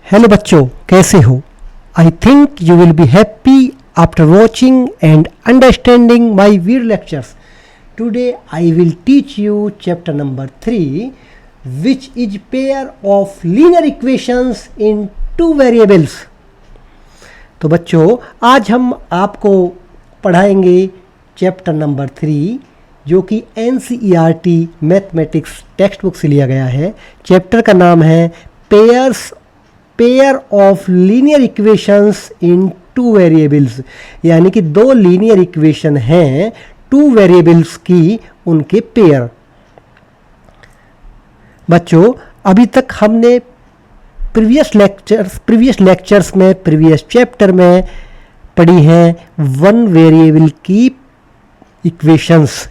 Hello बच्चों, कैसे हो? I think you will be happy after watching and understanding my video lectures. Today I will teach you chapter number 3 which is pair of linear equations in two variables. तो बच्चों, आज हम आपको पढ़ाएंगे chapter number 3 जो कि NCERT mathematics text book से लिया गया है. चैप्टर का नाम है pair of linear equations in two variables, यानी कि दो लीनियर इक्वेशन हैं टू वेरिएबल्स की, उनके पेयर. बच्चों, अभी तक हमने प्रीवियस लेक्चर्स में प्रीवियस चैप्टर में पढ़ी हैं वन वेरिएबल की इक्वेशंस,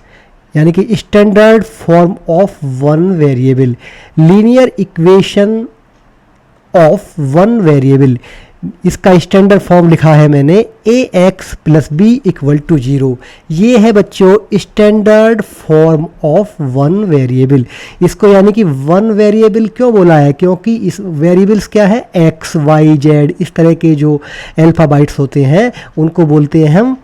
यानी कि standard form of one variable, linear equation of one variable. इसका स्टैंडर्ड फॉर्म लिखा है मैंने ax plus B equal to 0. ये है बच्चों standard form of one variable. इसको यानी कि वन वेरिएबल क्यों बोला है? क्योंकि इस वेरिएबल्स क्या है, x, y, z, इस तरह के जो अल्फ़ाबाइट्स होते हैं उनको बोलते हैं हम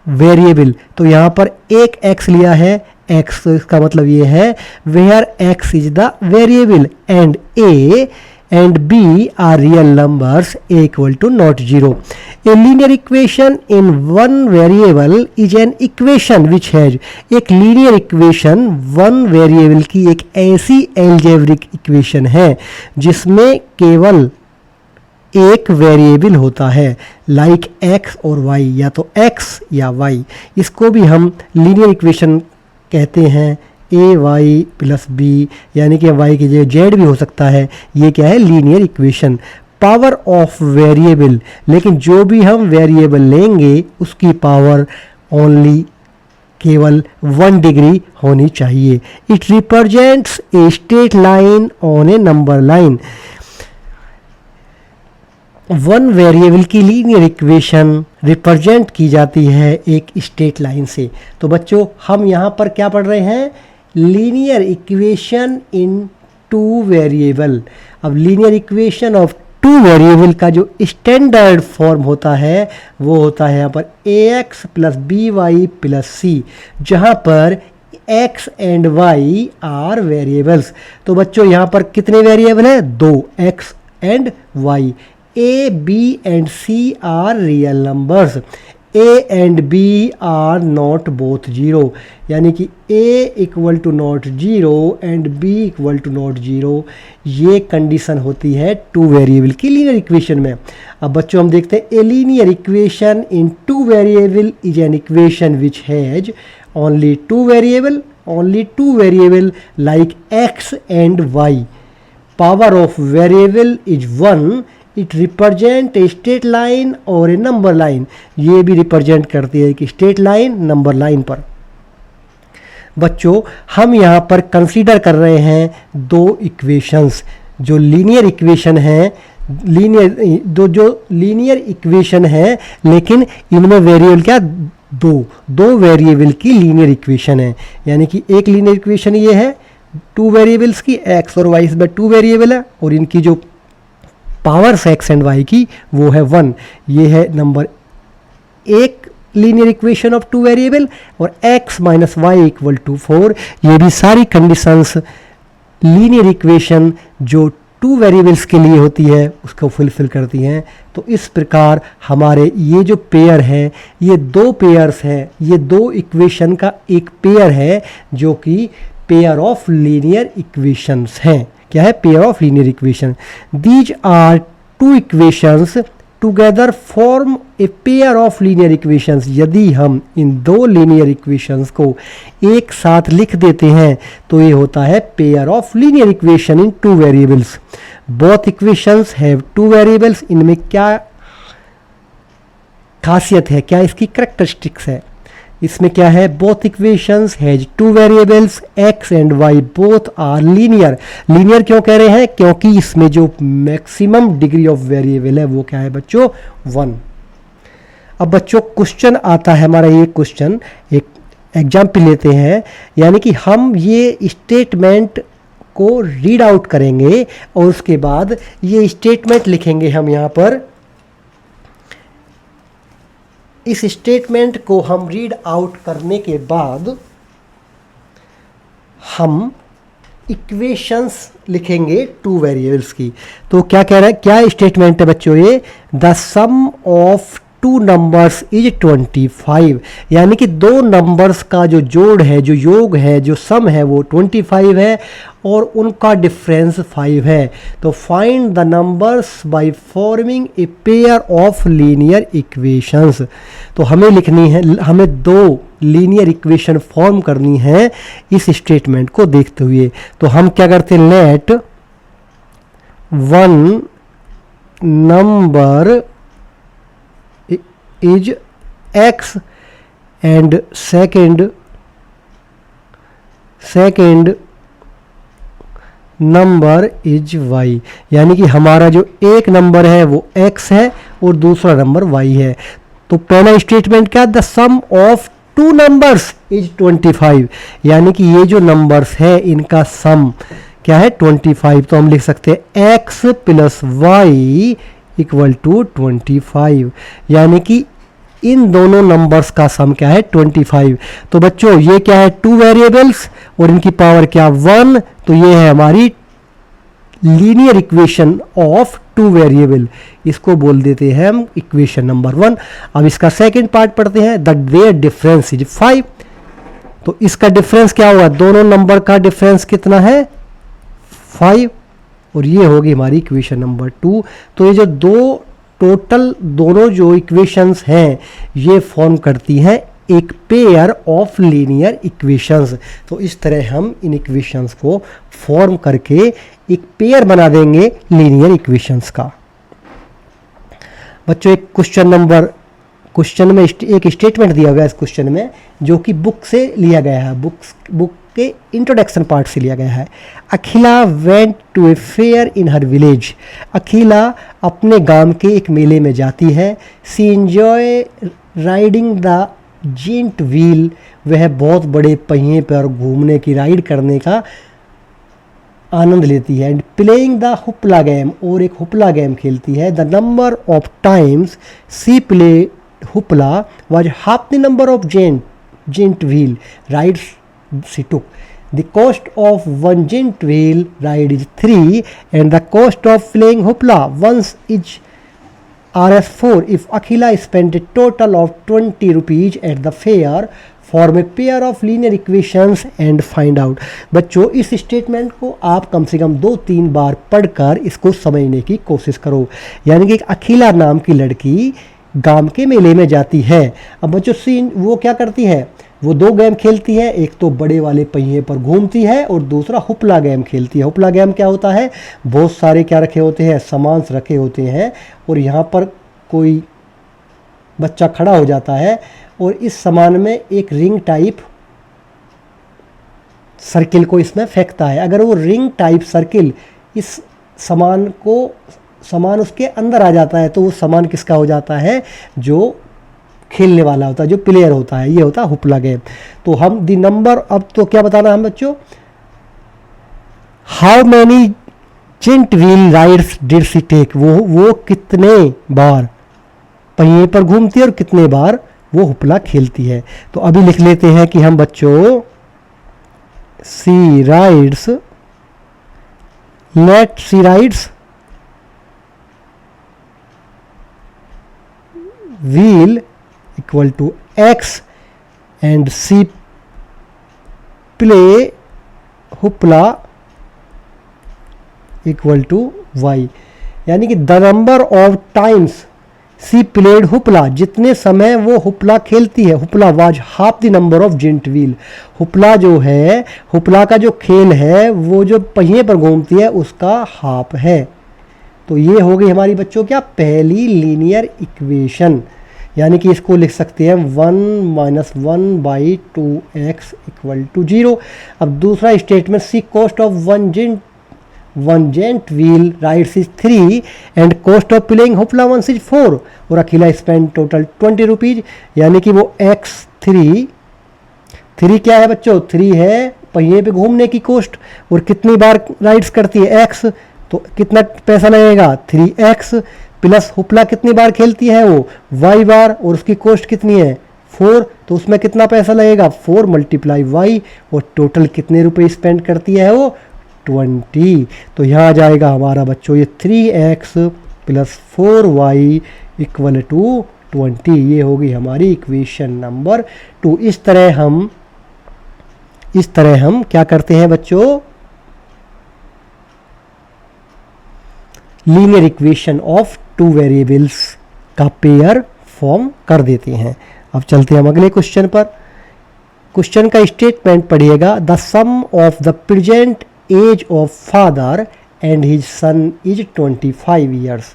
वेरिएबल. तो यहाँ पर एक x लिया है, x, तो इसका मतलब ये है where x is the variable and a and b are real numbers a equal to not 0. A linear equation in one variable is an equation which has, एक linear equation one variable की एक ऐसी algebraic equation है जिसमें केवल एक variable होता है, लाइक x और y, या तो x या y. इसको भी हम लीनियर इक्वेशन कहते हैं, ए वाई प्लस बी, यानी कि y की जगह z भी हो सकता है. ये क्या है, linear equation. Power of variable, लेकिन जो भी हम वेरिएबल लेंगे उसकी पावर ओनली केवल 1 डिग्री होनी चाहिए. It represents a straight line on A number line. One variable की लीनियर इक्वेशन रिप्रेजेंट की जाती है एक स्ट्रेट लाइन से. तो बच्चों, हम यहाँ पर क्या पढ़ रहे हैं, linear equation in two variable. अब linear equation of two variable का जो स्टैंडर्ड फॉर्म होता है वो होता है यहाँ पर ax plus b y plus c, जहाँ पर x and y are variables. तो बच्चों, यहाँ पर कितने वेरिएबल हैं, दो, x and y. a, b and c are real numbers. a and b are not both 0, यानी कि a equal to not 0 and b equal to not 0. ये कंडीशन होती है टू वेरिएबल की लीनियर इक्वेशन में. अब बच्चों, हम देखते हैं a linear equation in two variable is an equation which has only two variable like x and y. Power of variable is 1. It represent a straight line और ए number line. ये भी represent करती है कि स्ट्रेट लाइन, नंबर लाइन पर. बच्चों, हम यहाँ पर कंसीडर कर रहे हैं दो इक्वेशंस जो लीनियर इक्वेशन है, लीनियर इक्वेशन है, लेकिन इनमें वेरिएबल क्या, दो वेरिएबल की लीनियर इक्वेशन है. यानी कि एक लीनियर इक्वेशन ये है टू वेरिएबल्स की, x और y, इसमें टू वेरिएबल है और इनकी जो पावर्स x एंड y की वो है 1. ये है नंबर एक linear equation of two variable, और x minus Y equal to 4. ये भी सारी कंडीशंस लीनियर इक्वेशन जो टू वेरिएबल्स के लिए होती है उसको फुलफिल करती हैं. तो इस प्रकार हमारे ये जो पेयर है, ये दो पेयर्स हैं, ये दो इक्वेशन का एक पेयर है जो कि पेयर ऑफ लीनियर इक्वेशंस हैं. क्या है, pair of linear equation. These are two equations together form a pair of linear equations. यदि हम इन दो लीनियर इक्वेशंस को एक साथ लिख देते हैं तो ये होता है pair of linear equation in two variables. Both equations have two variables. इनमें क्या खासियत है, क्या इसकी कैरेक्टरिस्टिक्स है? इसमें क्या है, both equations has two variables, x and y both are linear. Linear क्यों कह रहे हैं? क्योंकि इसमें जो मैक्सिमम डिग्री ऑफ वेरिएबल है वो क्या है बच्चों, 1. अब बच्चों, क्वेश्चन आता है हमारा. ये क्वेश्चन एक एग्जाम्पल लेते हैं, यानी कि हम ये स्टेटमेंट को रीड आउट करेंगे और उसके बाद ये स्टेटमेंट लिखेंगे हम यहाँ पर। इस स्टेटमेंट को हम रीड आउट करने के बाद हम इक्वेशंस लिखेंगे टू वेरिएबल्स की। तो क्या कह रहा है, क्या स्टेटमेंट है बच्चों ये, the sum of two numbers is 25, यानी कि दो नंबर्स का जो जोड़ है, जो योग है, जो सम है वो 25 है और उनका डिफरेंस 5 है। तो find the numbers by forming a pair of linear equations. तो हमें लिखनी है, हमें दो लीनियर इक्वेशन फॉर्म करनी है इस स्टेटमेंट को देखते हुए। तो हम क्या करते हैं, let one number is x and second number is y, यानी कि हमारा जो एक नंबर है वो x है और दूसरा नंबर y है। तो पहला स्टेटमेंट क्या, the sum of two numbers is 25, यानी कि ये जो नंबर्स है इनका सम क्या है 25। तो हम लिख सकते हैं x plus y equal to 25, यानी कि इन दोनों नंबर्स का सम क्या है 25। तो बच्चों ये क्या है, टू वेरिएबल्स और इनकी पावर क्या 1, तो ये है हमारी linear equation of two variable, इसको बोल देते हैं हम इक्वेशन नंबर 1। अब इसका सेकंड पार्ट पढ़ते हैं, द देयर डिफरेंस इज 5। तो इसका डिफरेंस क्या होगा, दोनों नंबर का डिफरेंस कितना है 5, और ये होगी हमारी इक्वेशन नंबर 2। तो ये जो दो टोटल दोनों जो इक्वेशंस हैं ये फॉर्म करती हैं एक पेयर ऑफ लीनियर इक्वेशंस। तो इस तरह हम इन इक्वेशंस को फॉर्म करके एक पेयर बना देंगे लीनियर इक्वेशंस का। बच्चों एक क्वेश्चन में एक स्टेटमेंट दिया गया है इस क्वेश्चन में, जो कि बुक से लिया गया है, बुक के इंट्रोडक्शन पार्ट से लिया गया है। Akhila went to a fair in her village. Akhila अपने गांव के एक मेले में जाती है। She enjoy riding the giant wheel, वह बहुत बड़े पहिए पर घूमने की राइड करने का आनंद लेती है। And playing the hoopla game, और एक हुपला गेम खेलती है। The number of times she play hoopla was half the number of giant wheel rides she took. The cost of one gent wheel ride is 3 and the cost of playing hoopla once is Rs4. If Akhila spent a total of 20 rupees at the fair, form a pair of linear equations and find out. बच्चों इस statement को आप कम से कम 2-3 बार पढ़कर इसको समझने की कोशिश करो। यानी कि अखिला नाम की लड़की गांव के मेले में जाती है। अब बच्चों सीन वो क्या करती है, वो दो गेम खेलती है, एक तो बड़े वाले पहिए पर घूमती है और दूसरा हुपला गेम खेलती है। हुपला गेम क्या होता है, बहुत सारे क्या रखे होते हैं, सामान रखे होते हैं और यहाँ पर कोई बच्चा खड़ा हो जाता है और इस सामान में एक रिंग टाइप सर्किल को इसमें फेंकता है। अगर वो रिंग टाइप सर्किल इस सामान उसके अंदर आ जाता है तो वो सामान किसका हो जाता है, जो खेलने वाला होता है, जो प्लेयर होता है, ये होता है हुपला गेम। तो हम दी नंबर, अब तो क्या बताना हम बच्चों, how many giant wheel rides did she take, वो कितने बार पहिए पर घूमती है और कितने बार वो हुपला खेलती है। तो अभी लिख लेते हैं कि हम बच्चों C rides, let C rides wheel equal to x and C play hoopla equal to y, यानी कि the number of times she played hoopla, जितने समय वो हुपला खेलती है, hoopla was half the number of giant wheel, hoopla जो है, hoopla का जो खेल है वो जो पहिए पर घूमती है उसका हाफ है। तो ये हो गई हमारी बच्चों क्या, पहली लीनियर इक्वेशन, यानी कि इसको लिख सकते हैं 1 - 1/2x = 0। अब दूसरा स्टेटमेंट, सी cost of one giant wheel rides is 3 and cost of playing hoopla once is 4 और अखिला स्पेंड टोटल 20 रुपीज, यानी कि वो x3 क्या है बच्चों, 3 है पहिए पे घूमने की कॉस्ट, और कितनी बार राइड्स करती है x, तो कितना पैसा लगेगा 3x, प्लस हुपला कितनी बार खेलती है वो y बार, और उसकी कॉस्ट कितनी है 4, तो उसमें कितना पैसा लगेगा 4 × y, और टोटल कितने रुपए स्पेंड करती है वो 20। तो यहाँ आ जाएगा हमारा बच्चों ये 3x + 4y = 20। ये होगी हमारी इक्वेशन नंबर 2। इस तरह हम क्या करते हैं बच्चों, लीनियर इक्वेशन ऑफ 2 वेरिएबल्स का पेयर फॉर्म कर देते हैं। अब चलते हैं हम अगले क्वेश्चन पर। क्वेश्चन का स्टेटमेंट पढ़िएगा, the sum of the present age of father and his son is 25 years.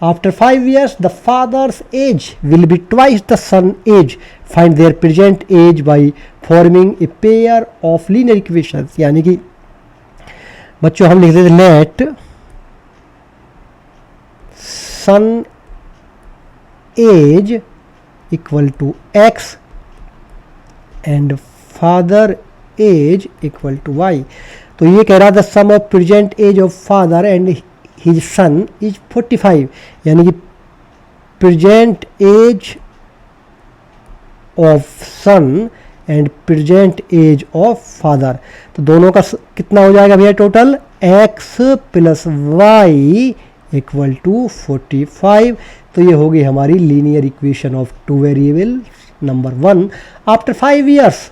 After 5 years, the father's age will be twice the son's age. Find their present age by forming a pair of linear equations. यानी कि बच्चों हम लिख देते late son age = x and father age = y. तो ये कह रहा था sum of present age of father and his son is 45, यानी कि present age of son and present age of father, तो दोनों का कितना हो जाएगा भैया टोटल x + y = 45। तो ये होगी हमारी linear equation of 2 variable number 1। After 5 years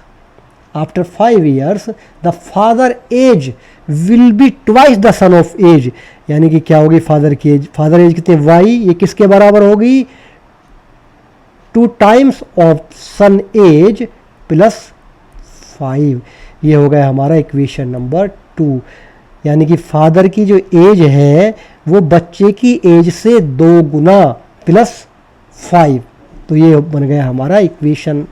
the father age will be twice the son of age, यानी कि क्या होगी फादर की एज, फादर एज कितने y, ये किसके बराबर होगी 2 times ऑफ सन एज + 5। ये हो गया हमारा इक्वेशन नंबर 2, यानी कि फादर की जो एज है वो बच्चे की एज से 2 गुना + 5। तो ये बन गया हमारा इक्वेशन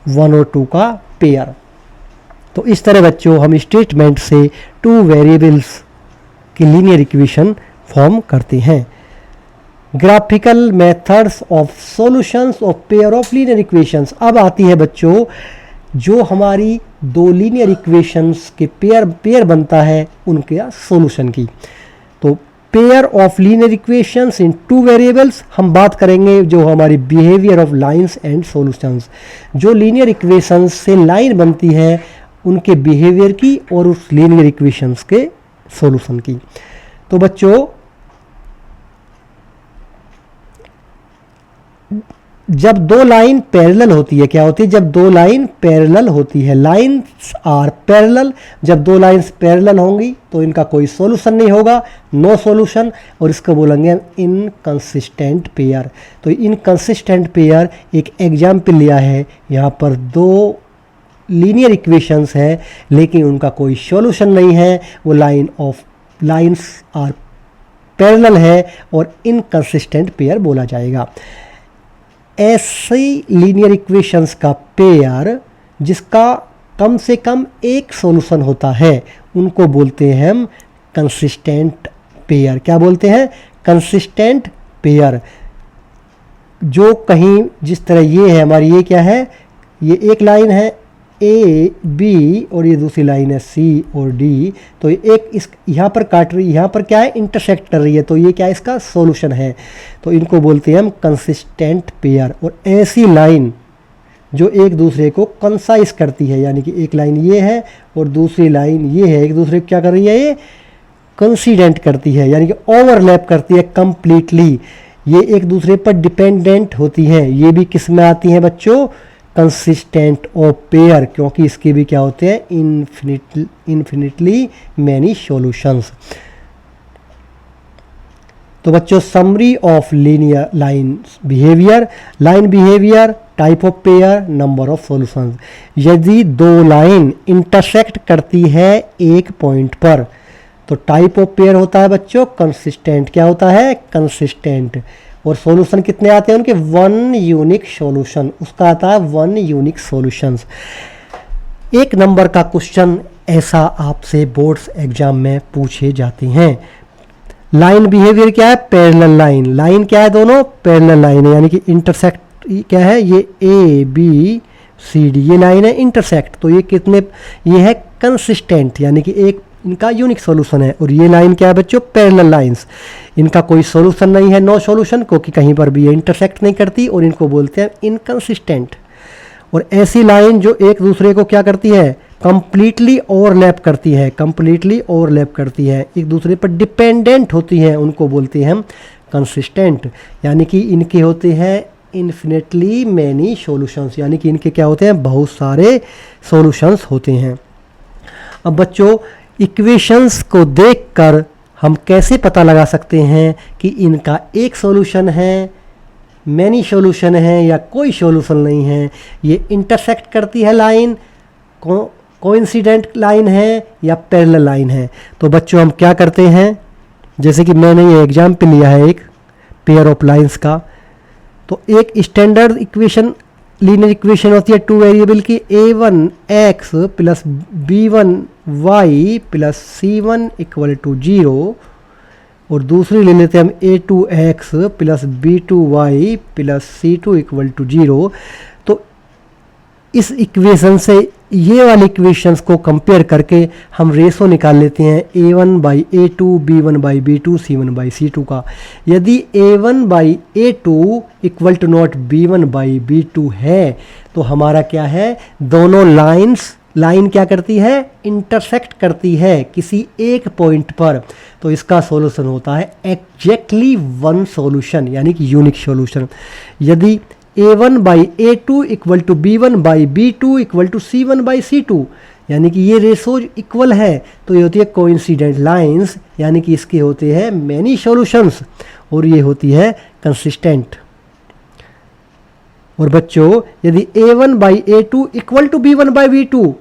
1 और 2 का पेयर। तो इस तरह बच्चों हम स्टेटमेंट से 2 वेरिएबल्स की लीनियर इक्वेशन फॉर्म करते हैं। Graphical methods of solutions of pair of linear equations. अब आती है बच्चों जो हमारी 2 लीनियर इक्वेशंस के पेयर बनता है उनके सॉल्यूशन की। तो pair of linear equations in 2 variables हम बात करेंगे जो हमारी behaviour of lines and solutions. जो लीनियर इक्वेशंस से लाइन बनती है उनके बिहेवियर की और उस लीनियर इक्वेशंस के सॉल्यूशन की। तो बच्चों जब 2 लाइन पैरेलल होती है, क्या होती है जब 2 लाइन पैरेलल होती है, लाइंस आर पैरेलल, जब 2 लाइंस पैरेलल होंगी तो इनका कोई सॉल्यूशन नहीं होगा, नो सॉल्यूशन, और इसको बोलेंगे इनकंसिस्टेंट पेयर। तो इनकंसिस्टेंट पेयर एक एग्जाम्पल लिया है, यहाँ पर 2 लीनियर इक्वेशंस है लेकिन उनका कोई सॉल्यूशन नहीं है, वो लाइंस आर पैरेलल है और इनकंसिस्टेंट पेयर बोला जाएगा। ऐसी लीनियर इक्वेशंस का पेयर जिसका कम से कम एक सॉल्यूशन होता है उनको बोलते हैं हम कंसिस्टेंट पेयर। क्या बोलते हैं? Consistent pair. जो कहीं जिस तरह ये है हमारी, ये क्या है, ये एक लाइन है ए बी और ये दूसरी लाइन है सी और डी, तो एक इस यहाँ पर काट रही, यहाँ पर क्या है इंटरसेक्ट कर रही है, तो ये क्या इसका सॉल्यूशन है। तो इनको बोलते हैं हम कंसिस्टेंट पेयर। और ऐसी लाइन जो एक दूसरे को कंसाइज करती है, यानी कि एक लाइन ये है और दूसरी लाइन ये है, एक दूसरे को क्या कर रही है, ये कंसीडेंट करती है, यानी कि ओवरलैप करती है कंप्लीटली, ये एक दूसरे पर डिपेंडेंट होती हैं। ये भी किस में आती हैं बच्चों? कंसिस्टेंट ऑफ पेयर, क्योंकि इसके भी क्या होते हैं इन्फिनिटली मैनी सॉल्यूशंस। तो बच्चों summary of linear line behaviour, type of pair, number of solutions. यदि 2 लाइन इंटरसेक्ट करती है एक पॉइंट पर तो टाइप ऑफ पेयर होता है बच्चों कंसिस्टेंट। क्या होता है? कंसिस्टेंट। और सॉल्यूशन कितने आते हैं उनके? 1 यूनिक सॉल्यूशन, उसका आता है 1 यूनिक सॉल्यूशंस। 1 नंबर का क्वेश्चन ऐसा आपसे बोर्ड्स एग्जाम में पूछे जाते हैं। लाइन बिहेवियर क्या है? Parallel line. लाइन क्या है? दोनों पैरेलल लाइन है, यानी कि इंटरसेक्ट क्या है, ये ए बी सी डी, ये लाइन है इंटरसेक्ट, तो ये है कंसिस्टेंट, यानी कि एक इनका यूनिक सॉल्यूशन है। और ये लाइन क्या है बच्चों, पैरेलल लाइंस, इनका कोई सॉल्यूशन नहीं है, नो सॉल्यूशन, क्योंकि कहीं पर भी ये इंटरसेक्ट नहीं करती और इनको बोलते हैं इनकंसिस्टेंट। और ऐसी लाइन जो एक दूसरे को क्या करती है, कंप्लीटली ओवरलैप करती है, कंप्लीटली ओवरलैप करती है, एक दूसरे पर डिपेंडेंट होती हैं, उनको बोलते हैं हम कंसिस्टेंट। यानी कि इनके होते हैं इन्फिनिटली मैनी सॉल्यूशंस, यानी कि इनके क्या होते हैं, बहुत सारे सॉल्यूशंस होते हैं। अब बच्चों इक्वेशंस को देखकर हम कैसे पता लगा सकते हैं कि इनका एक सॉल्यूशन है, मैनी सॉल्यूशन है, या कोई सॉल्यूशन नहीं है। ये इंटरसेक्ट करती है लाइन, कोइंसिडेंट लाइन है या पैरेलल लाइन है। तो बच्चों हम क्या करते हैं, जैसे कि मैंने ये एग्जाम्पल लिया है एक पेयर ऑफ लाइंस का, तो एक स्टैंडर्ड इक्वेशन, लीनियर इक्वेशन होती है टू वेरिएबल की, a1x plus b1y plus c1 equal to 0, और दूसरी ले लेते हैं हम a2x plus b2y plus c2 equal to 0। तो इस इक्वेशन से ये वाली इक्वेशंस को कंपेयर करके हम रेशो निकाल लेते हैं a1 by a2, b1 by b2, c1 by c2 का। यदि a1 by a2 equal to not b1 by b2 है, तो हमारा क्या है, दोनों लाइन क्या करती है, इंटरसेक्ट करती है किसी एक पॉइंट पर, तो इसका सॉल्यूशन होता है एग्जैक्टली वन सॉल्यूशन, यानी कि यूनिक सॉल्यूशन। यदि a1 by a2 equal to b1 by b2 equal to c1 by c2, यानी कि ये रेशोज इक्वल है, तो ये होती है कोइंसिडेंट लाइंस, यानी कि इसके होते हैं मैनी सॉल्यूशंस, और ये होती है कंसिस्टेंट। और बच्चों यदि a1 by a2 equal to b1 by b2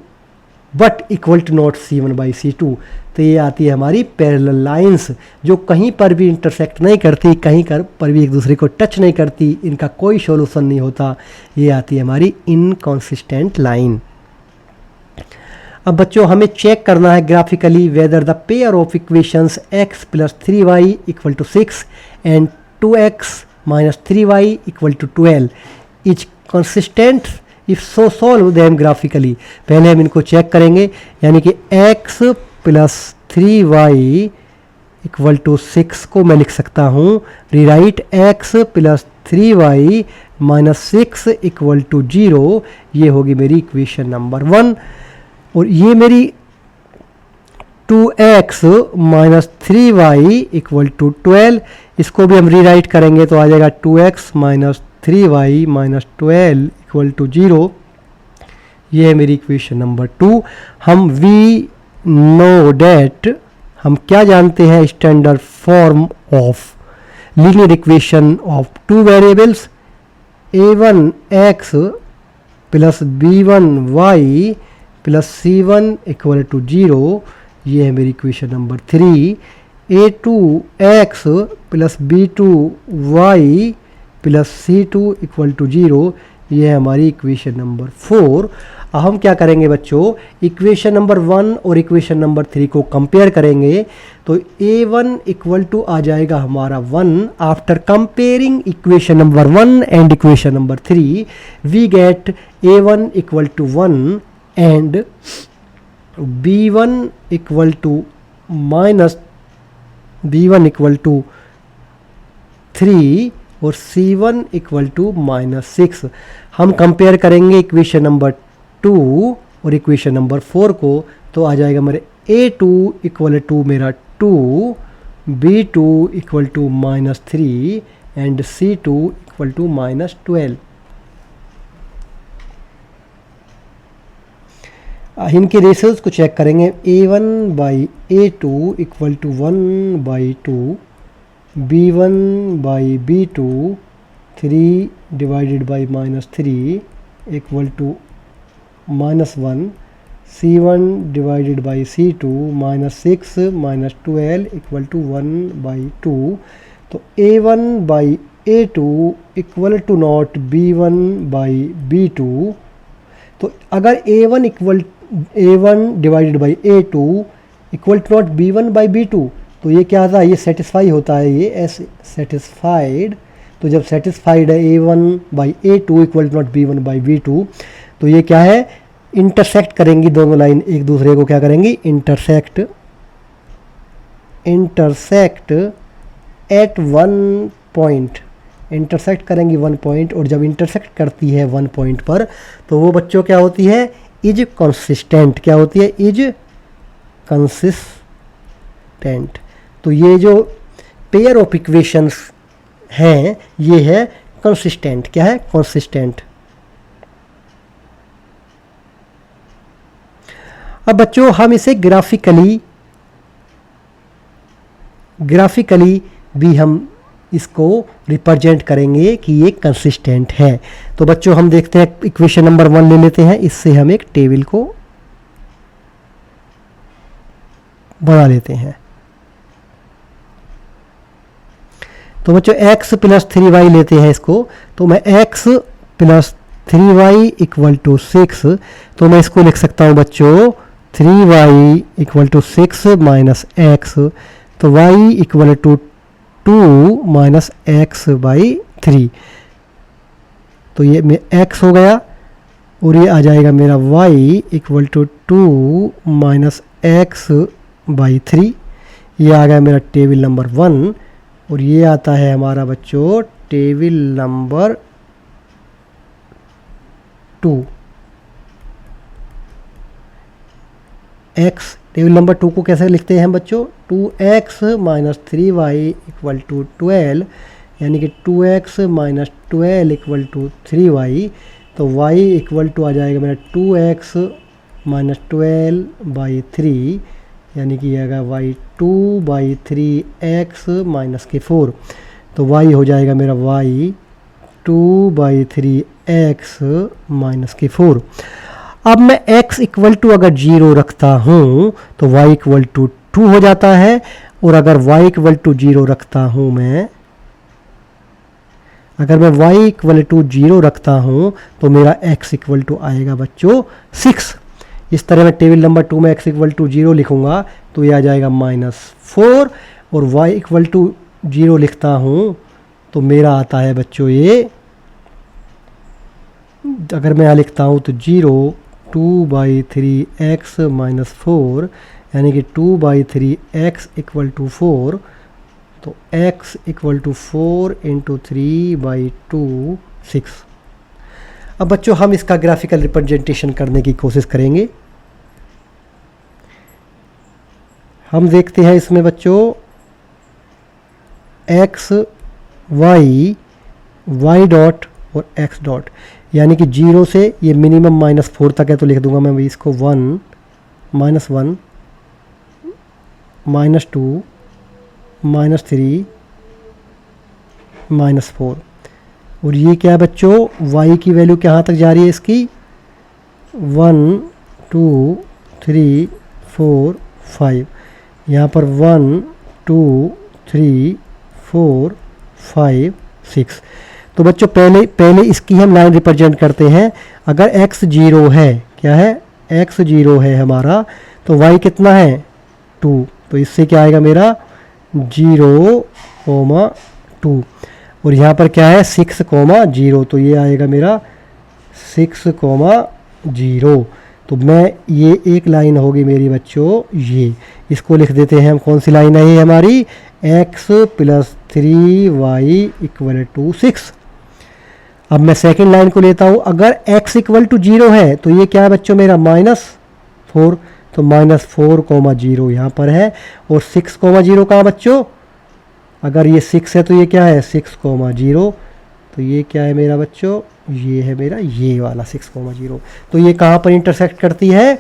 but equal to not c1 by c2, तो ये आती है हमारी पैरेलल लाइंस, जो कहीं पर भी इंटरसेक्ट नहीं करती, कहीं पर भी एक दूसरे को टच नहीं करती, इनका कोई सॉल्यूशन नहीं होता, ये आती है हमारी इनकंसिस्टेंट लाइन। अब बच्चों हमें चेक करना है graphically whether the pair of equations x plus 3y equal to 6 and 2x minus 3y equal to 12 is consistent, if so solve them graphically. पहले हम इनको चेक करेंगे, यानी कि x plus 3y equal to 6 को मैं लिख सकता हूँ rewrite x plus 3y minus 6 equal to 0, ये होगी मेरी इक्वेशन नंबर 1। और ये मेरी 2x minus 3y equal to 12, इसको भी हम रीराइट करेंगे तो आ जाएगा 2x minus 3y minus 12 equal to 0, ये है मेरी इक्वेशन नंबर 2। हम वी नो डैट, हम क्या जानते हैं, standard form of linear equation of two variables a1x plus b1y plus c1 equal to 0, ये है मेरी equation number 3। a2x plus b2y plus c2 equal to 0, ये है हमारी इक्वेशन नंबर 4। अब हम क्या करेंगे बच्चों, इक्वेशन नंबर 1 और इक्वेशन नंबर 3 को कंपेयर करेंगे, तो a1 इक्वल टू आ जाएगा हमारा 1। After comparing equation number 1 and equation number 3 we get a1 equal to 1 and b1 equal to minus b1 equal to 3 और c1 इक्वल टू माइनस 6। हम compare करेंगे equation number 2 और equation number 4 को, तो आ जाएगा मेरे a2 इक्वल टू मेरा 2, b2 equal to minus 3 and c2 equal to minus 12। इनके रेशियोज को चेक करेंगे, a1 by a2 equal to 1 by 2, b1 by b2 3 divided by minus 3 equal to minus 1, c1 divided by c2 minus 6 minus 12 equal to 1 by 2। तो a1 by a2 equal to not b1 by b2। तो अगर a1 divided by a2 equal to not b1 by b2, तो ये क्या था, ये satisfy होता है, ये एस सेटिस्फाइड। तो जब सेटिस्फाइड है a1 by a2 equal to not b1 by b2, तो ये क्या है, इंटरसेक्ट करेंगी दोनों लाइन एक दूसरे को, क्या करेंगी, intersect at one point, intersect करेंगी वन पॉइंट। और जब इंटरसेक्ट करती है वन पॉइंट पर तो वो बच्चों क्या होती है, इज कंसिस्टेंट। क्या होती है, इज कंसिस्टेंट। तो ये जो पेयर ऑफ इक्वेशंस हैं ये है कंसिस्टेंट। क्या है, कंसिस्टेंट। अब बच्चों हम इसे ग्राफिकली भी हम इसको रिप्रेजेंट करेंगे कि ये कंसिस्टेंट है। तो बच्चों हम देखते हैं, इक्वेशन नंबर 1 ले लेते हैं, इससे हम एक टेबल को बना लेते हैं। तो बच्चों x प्लस 3y लेते हैं इसको, तो मैं x plus 3y equal to 6, तो मैं इसको लिख सकता हूं बच्चों 3y equal to 6 minus x, तो y equal to 2 minus x by 3। तो ये x हो गया और ये आ जाएगा मेरा y equal to 2 minus x by 3। ये आ गया मेरा टेबल नंबर 1। और ये आता है हमारा बच्चों table number 2। x table number 2 को कैसे लिखते हैं हम बच्चों, 2x minus 3y equal to 12, यानी कि 2x minus 12 equal to 3y। तो y इक्वल टू आ जाएगा मेरा 2x माइनस 12 बाई 3, यानी कि आएगा y 2 बाई 3x माइनस के 4। तो y हो जाएगा मेरा y 2 बाई 3x माइनस के 4। अब मैं x इक्वल टू अगर 0 रखता हूँ तो y इक्वल टू 2 हो जाता है, और अगर y इक्वल टू 0 रखता हूँ अगर मैं y इक्वल टू 0 रखता हूँ तो मेरा x इक्वल टू आएगा बच्चों 6। इस तरह मैं टेबल नंबर 2 में x इक्वल टू 0 लिखूँगा तो ये आ जाएगा -4, और y इक्वल टू 0 लिखता हूँ तो मेरा आता है बच्चों ये, अगर मैं यहाँ लिखता हूँ तो 0 2 बाई 3x माइनस 4, यानी कि 2 बाई 3x इक्वल टू 4। तो x equal to 4 into 3 by 2 6। अब बच्चों हम इसका ग्राफिकल रिप्रेजेंटेशन करने की कोशिश करेंगे। हम देखते हैं इसमें बच्चों x y डॉट और x डॉट, यानी कि 0 से ये मिनिमम -4 तक है, तो लिख दूंगा मैं इसको 1 -1 -2 -3 -4। और ये क्या है बच्चों, y की वैल्यू कहाँ तक जा रही है इसकी, 1 2 3 4 5। यहाँ पर 1 2 3 4 5 6। तो बच्चों पहले इसकी हम लाइन रिप्रेजेंट करते हैं। अगर x 0 है, क्या है, x 0 है हमारा, तो y कितना है 2, तो इससे क्या आएगा मेरा 0, 2। और यहाँ पर क्या है 6, 0, तो ये आएगा मेरा 6, 0। तो मैं ये एक लाइन होगी मेरी बच्चों, ये इसको लिख देते हैं हम, कौन सी लाइन है ये हमारी, x plus 3y equal to 6। अब मैं सेकंड लाइन को लेता हूँ। अगर x इक्वल टू 0 है तो ये क्या है बच्चों मेरा -4, तो -4, 0 यहाँ पर है। और 6, 0 कहाँ बच्चों, अगर ये 6 है तो ये क्या है 6, 0, तो ये क्या है मेरा बच्चों, ये है मेरा ये वाला 6, 0। तो ये कहाँ पर इंटरसेक्ट करती है,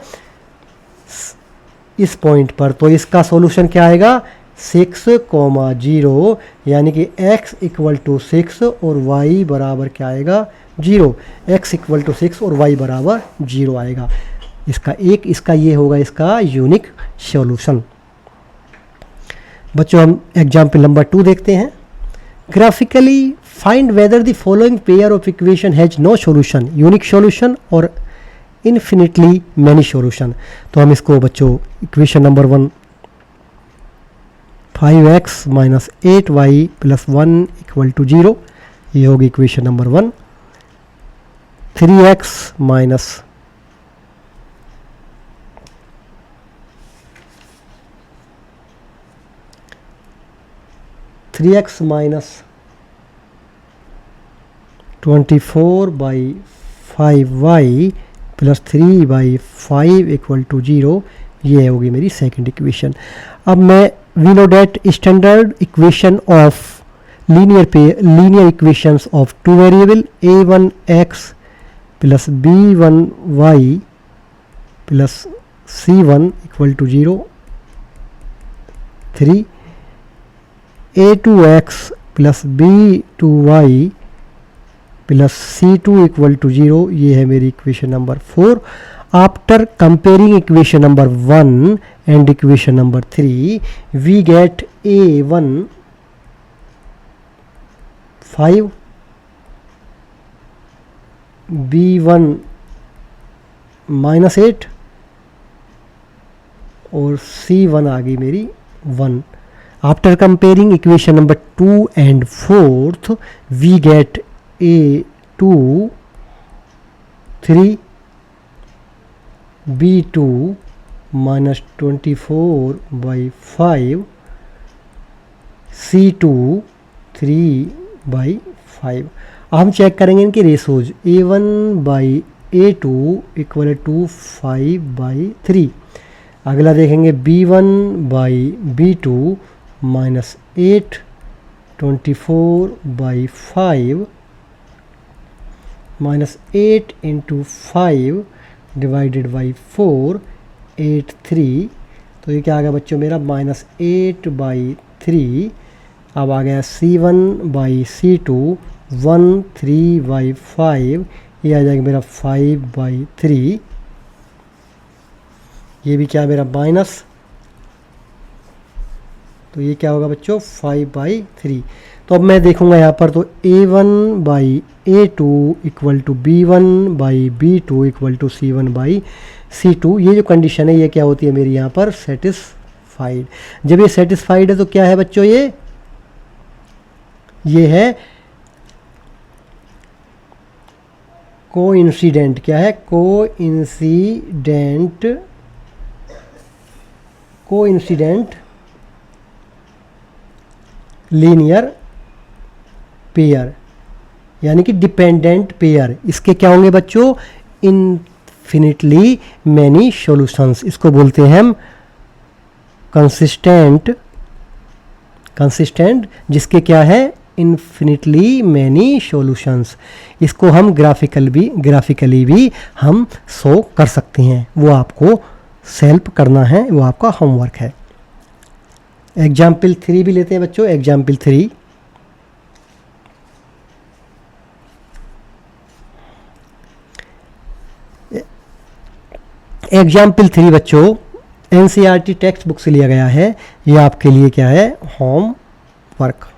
इस पॉइंट पर। तो इसका सॉल्यूशन क्या आएगा 6, 0, यानी कि x इक्वल टू 6 और y बराबर क्या आएगा 0। x इक्वल टू 6 और y बराबर 0 आएगा। इसका ये होगा इसका यूनिक सॉल्यूशन। बच्चों हम एग्जाम्पल नंबर 2 देखते हैं। Graphically find whether the following pair of equation has no solution, unique solution और इन्फिनिटली मैनी सॉल्यूशन। तो हम इसको बच्चों equation number 1 5x minus 8y plus 1 equal to 0, ये होगी equation number 1। 3x minus 24/5y plus 3/5 equal to 0, ये होगी मेरी सेकंड इक्वेशन। अब मैं we know that standard equation of linear equations of two variable a1x plus b1y plus c1 equal to 0, 3 a2x plus b2y plus c2 equal to 0, ये है मेरी equation number 4। After comparing equation number 1 and equation number 3 we get a1 5, b1 -8 और c1 आ गई मेरी 1। After comparing equation number 2 and 4 we get a2 3, b2 -24/5, c2 3/5। अब हम check करेंगे इनकी रेशोज a1/a2 इक्वल टू 5/3। अगला देखेंगे b1/b2 -8 24/5 -8 इंटू 5 डिवाइडेड बाई 4 8 3, तो ये क्या आ गया बच्चों मेरा -8/3। अब आ गया c1/c2 13/5, ये आ जाएगा मेरा 5/3, ये भी क्या मेरा माइनस, तो ये क्या होगा बच्चों 5/3। तो अब मैं देखूंगा यहाँ पर, तो a1/a2 equal to b1/b2 equal to c1/c2, ये जो कंडीशन है ये क्या होती है मेरी यहाँ पर सेटिस्फाइड। जब ये सेटिस्फाइड है तो क्या है बच्चों, ये है कोइंसिडेंट। क्या है? कोइंसिडेंट लीनियर पेयर, यानी कि डिपेंडेंट पेयर। इसके क्या होंगे बच्चों? Infinitely many solutions. इसको बोलते हैं हम कंसिस्टेंट, जिसके क्या है इन्फिनिटली मैनी सॉल्यूशंस। इसको हम ग्राफिकली भी हम शो कर सकते हैं, वो आपको सेल्फ करना है, वो आपका होमवर्क है। एग्जाम्पल 3 भी लेते हैं बच्चों। एग्जाम्पल 3, बच्चों एनसीईआरटी टेक्स्ट बुक से लिया गया है। ये आपके लिए क्या है? Home work.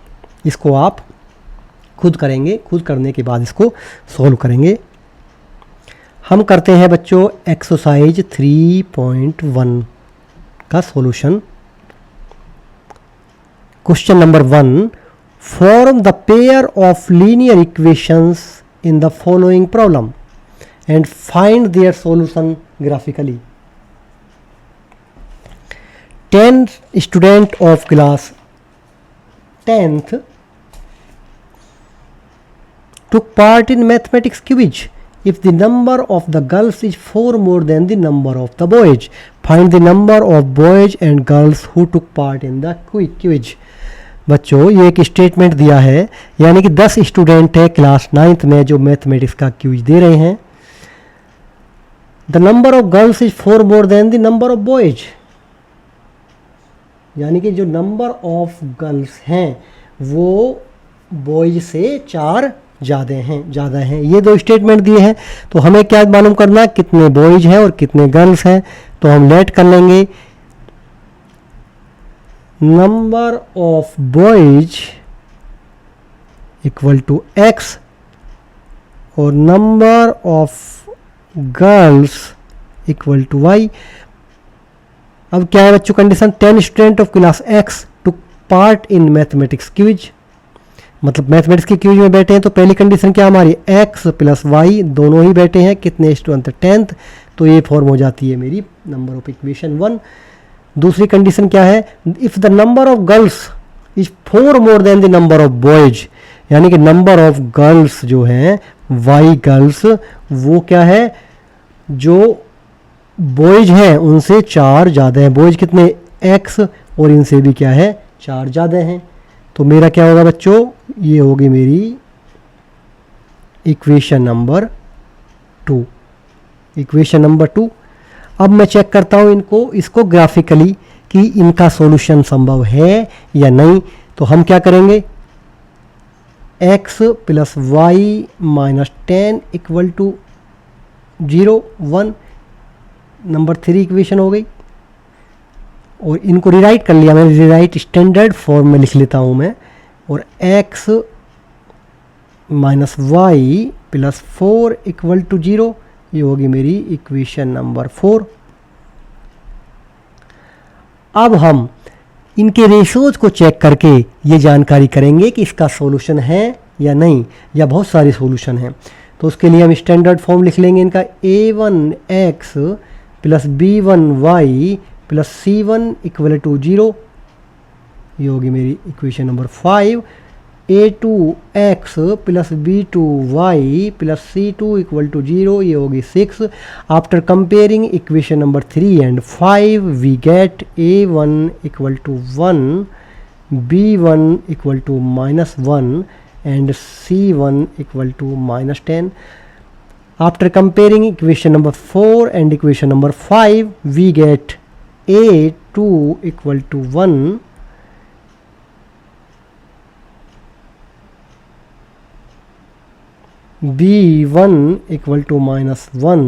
इसको आप खुद करेंगे, खुद करने के बाद इसको सॉल्व करेंगे। हम करते हैं बच्चों एक्सरसाइज 3.1 का solution. Question number 1, form the pair of linear equations in the following problem and find their solution graphically. 10 student of class 10th took part in mathematics quiz. If the number of the girls is 4 more than the number of the boys, find the number of boys and girls who took part in the quiz. बच्चों ये एक statement दिया है, यानी कि 10 student है class 9th में जो मैथमेटिक्स का क्विज दे रहे हैं। The number of girls is 4 more than the number of boys, यानी कि जो नंबर ऑफ गर्ल्स हैं वो बॉयज से 4 ज़्यादा हैं। ये दो स्टेटमेंट दिए हैं, तो हमें क्या मालूम करना, कितने बॉयज हैं और कितने गर्ल्स हैं। तो हम लेट कर लेंगे number of boys equal to x और number of girls equal to y। अब क्या है बच्चों condition? 10 student of class x took part in mathematics quiz. मतलब मैथमेटिक्स की क्यूज में बैठे हैं, तो पहली कंडीशन क्या हमारी, x प्लस वाई दोनों ही बैठे हैं, कितने इस टू 10th, तो ये फॉर्म हो जाती है मेरी नंबर ऑफ इक्वेशन 1। दूसरी कंडीशन क्या है, if the number of girls is 4 more than the number of boys, यानी कि नंबर ऑफ गर्ल्स जो हैं वाई गर्ल्स वो क्या है, जो बॉयज हैं उनसे 4 ज़्यादा हैं, बॉयज कितने x और इनसे भी क्या है 4 ज़्यादा हैं। तो मेरा क्या होगा बच्चों, ये होगी मेरी इक्वेशन नंबर 2, इक्वेशन नंबर 2। अब मैं चेक करता हूँ इसको ग्राफिकली कि इनका सॉल्यूशन संभव है या नहीं। तो हम क्या करेंगे, x plus y minus 10 equal to 0 1, number 3 equation हो गई। और इनको रिराइट कर लिया मैंने, रिराइट स्टैंडर्ड फॉर्म में लिख लेता हूँ मैं, और x minus y plus 4 equal to 0, ये होगी मेरी इक्वेशन नंबर 4। अब हम इनके रेशोज को चेक करके ये जानकारी करेंगे कि इसका सॉल्यूशन है या नहीं, या बहुत सारे सॉल्यूशन हैं। तो उसके लिए हम स्टैंडर्ड फॉर्म लिख लेंगे इनका, a1x plus b1y plus c1 equal to 0, ये होगी मेरी equation number 5। a2x plus b2y plus c2 equal to 0, ये होगी 6। After comparing equation number 3 and 5 we get a1 equal to 1, b1 equal to -1 and c1 equal to -10। After comparing equation number 4 and equation number 5, we get a2 equal to 1, b1 equal to -1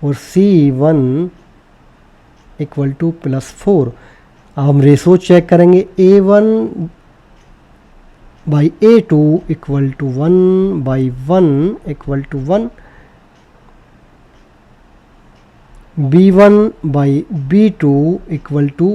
और c1 equal to +4। अब हम ratio check करेंगे, a1 by a2 equal to 1 by 1 equal to 1, b1 by b2 equal to